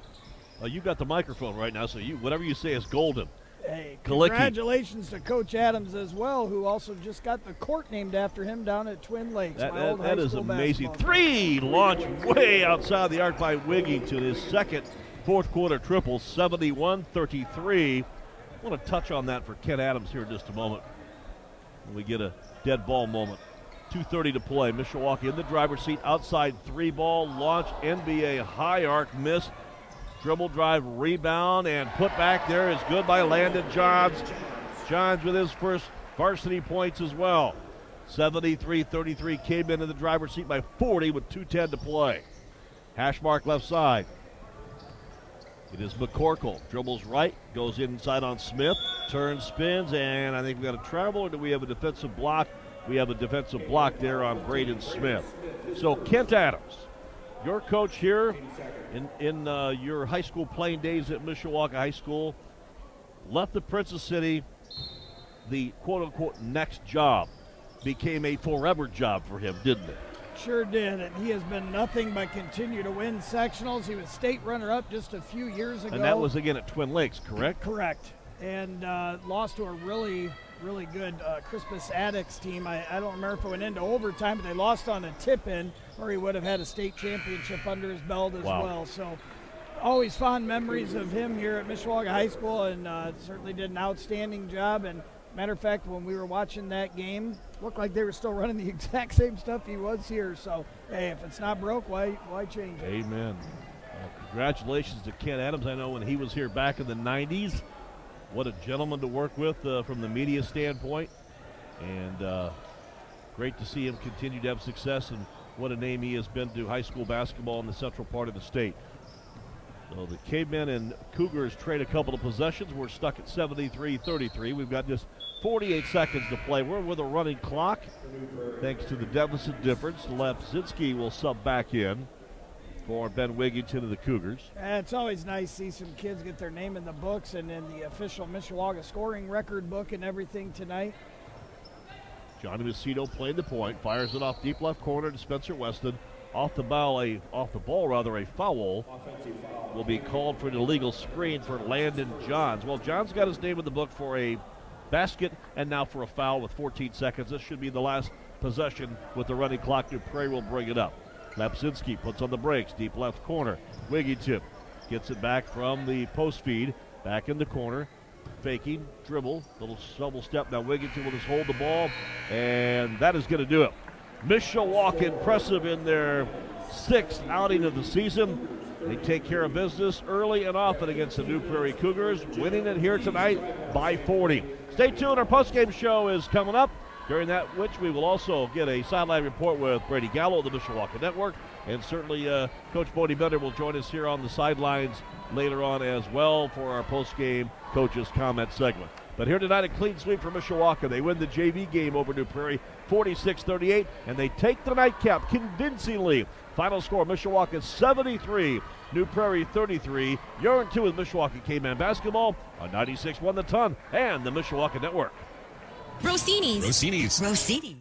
You got the microphone right now, so whatever you say is golden. Hey, Kalicki. Congratulations to Coach Adams as well, who also just got the court named after him down at Twin Lakes. That is amazing. 3 launch way outside the arc by Wigginton. His second fourth quarter triple, 71-33. I want to touch on that for Ken Adams here in just a moment when we get a dead ball moment. 2:30 to play. Mishawaka in the driver's seat. Outside 3 ball launch. NBA high arc miss. Dribble drive, rebound, and put back there is good by Landon Johns. Johns with his first varsity points as well. 73-33, Cavemen in the driver's seat by 40 with 2:10 to play. Hash mark left side. It is McCorkle. Dribbles right, goes inside on Smith, turns, spins, and I think we got a travel, or do we have a defensive block? We have a defensive block there on Braden Smith. So Kent Adams, your coach here in your high school playing days at Mishawaka High School, left the Princess City, the quote-unquote next job became a forever job for him, didn't it? Sure did, and he has been nothing but continue to win sectionals. He was state runner-up just a few years ago. And that was again at Twin Lakes, correct? Correct, and lost to a really good Crispus Addicts team. I don't remember if it went into overtime, but they lost on a tip-in where he would have had a state championship under his belt as well. So always fond memories of him here at Mishawaka High School, and certainly did an outstanding job. And matter of fact, when we were watching that game, looked like they were still running the exact same stuff he was here. So, hey, if it's not broke, why change it? Amen. Congratulations to Ken Adams. I know when he was here back in the 90s, what a gentleman to work with from the media standpoint. And great to see him continue to have success, and what a name he has been to high school basketball in the central part of the state. So the Cavemen and Cougars trade a couple of possessions. We're stuck at 73-33. We've got just 48 seconds to play. We're with a running clock thanks to the deficit difference. Lepzinski will sub back in for Ben Wigginton of the Cougars. It's always nice to see some kids get their name in the books and in the official Mishawaka scoring record book and everything tonight. Johnny Macedo playing the point, fires it off deep left corner to Spencer Weston. Off the ball, a foul will be called for an illegal screen for Landon Johns. Well, Johns got his name in the book for a basket and now for a foul with 14 seconds. This should be the last possession with the running clock. New Prairie will bring it up. Lapsinski puts on the brakes, deep left corner. Wiggy tip gets it back from the post feed, back in the corner. Faking, dribble, little double step. Now Wigginton will just hold the ball, and that is going to do it. Mishawaka impressive in their 6th outing of the season. They take care of business early and often against the New Prairie Cougars, winning it here tonight by 40. Stay tuned, our postgame show is coming up. During that, which we will also get a sideline report with Brady Gallo of the Mishawaka Network. And certainly Coach Bodie Bender will join us here on the sidelines later on as well for our post-game coaches comment segment. But here tonight, a clean sweep for Mishawaka. They win the JV game over New Prairie 46-38, and they take the nightcap convincingly. Final score, Mishawaka 73, New Prairie 33. You're in 2 with Mishawaka K-Man basketball on 96.1 The Ton and the Mishawaka Network. Rossini's. Rossini's. Rossini's.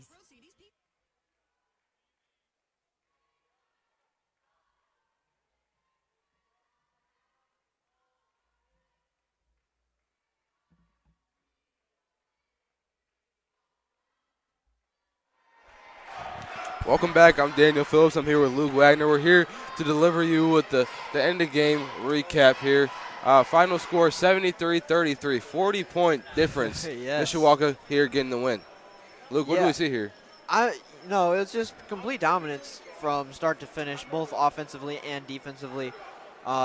Welcome back. I'm Daniel Phillips. I'm here with Luke Wagner. We're here to deliver you with the end of game recap here. Final score 73-33, 40-point difference. Yes. Mishawaka here getting the win. Luke, what do we see here? No, it's just complete dominance from start to finish, both offensively and defensively.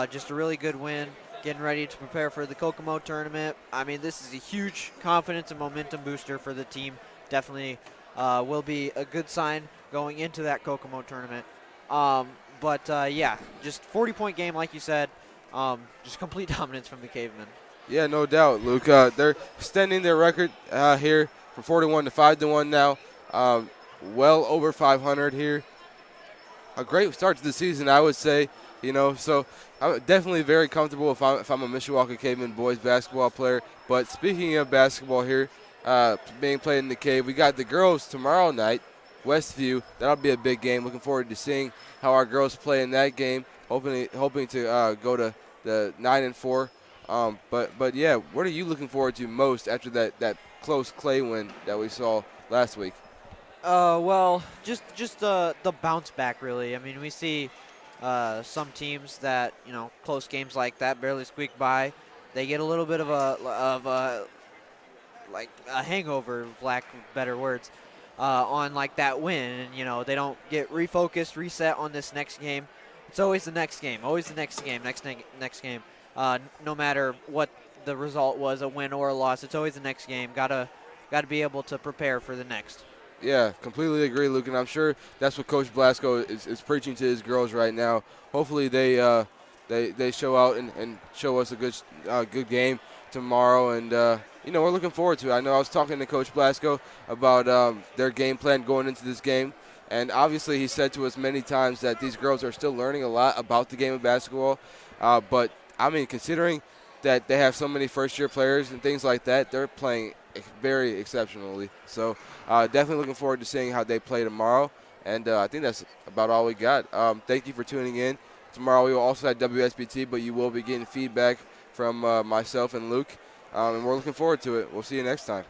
Just a really good win, getting ready to prepare for the Kokomo tournament. I mean, this is a huge confidence and momentum booster for the team. Definitely will be a good sign going into that Kokomo tournament. Yeah, just 40-point game, like you said. Just complete dominance from the Cavemen. Yeah, no doubt, Luke. They're extending their record here from 41 to 5-1 now. Well over 500 here. A great start to the season, I would say. So I'm definitely very comfortable if I'm a Mishawaka Caveman boys basketball player. But speaking of basketball here, being played in the Cave, we got the girls tomorrow night, Westview. That'll be a big game. Looking forward to seeing how our girls play in that game. Hoping to go to the 9-4. But yeah, what are you looking forward to most after that close Clay win that we saw last week? Well, just the bounce back, really. I mean, we see some teams that, close games like that barely squeak by. They get a little bit of a hangover, lack of better words, on like that win. And, they don't get refocused, reset on this next game. It's always the next game, next game. No matter what the result was, a win or a loss, it's always the next game. Gotta be able to prepare for the next. Yeah, completely agree, Luke, and I'm sure that's what Coach Blasco is preaching to his girls right now. Hopefully they show out and show us a good game tomorrow, and we're looking forward to it. I know I was talking to Coach Blasco about their game plan going into this game, and obviously he said to us many times that these girls are still learning a lot about the game of basketball, but I mean, considering that they have so many first-year players and things like that, they're playing very exceptionally. So definitely looking forward to seeing how they play tomorrow. And I think that's about all we got. Thank you for tuning in. Tomorrow we will also have WSBT, but you will be getting feedback from myself and Luke. And we're looking forward to it. We'll see you next time.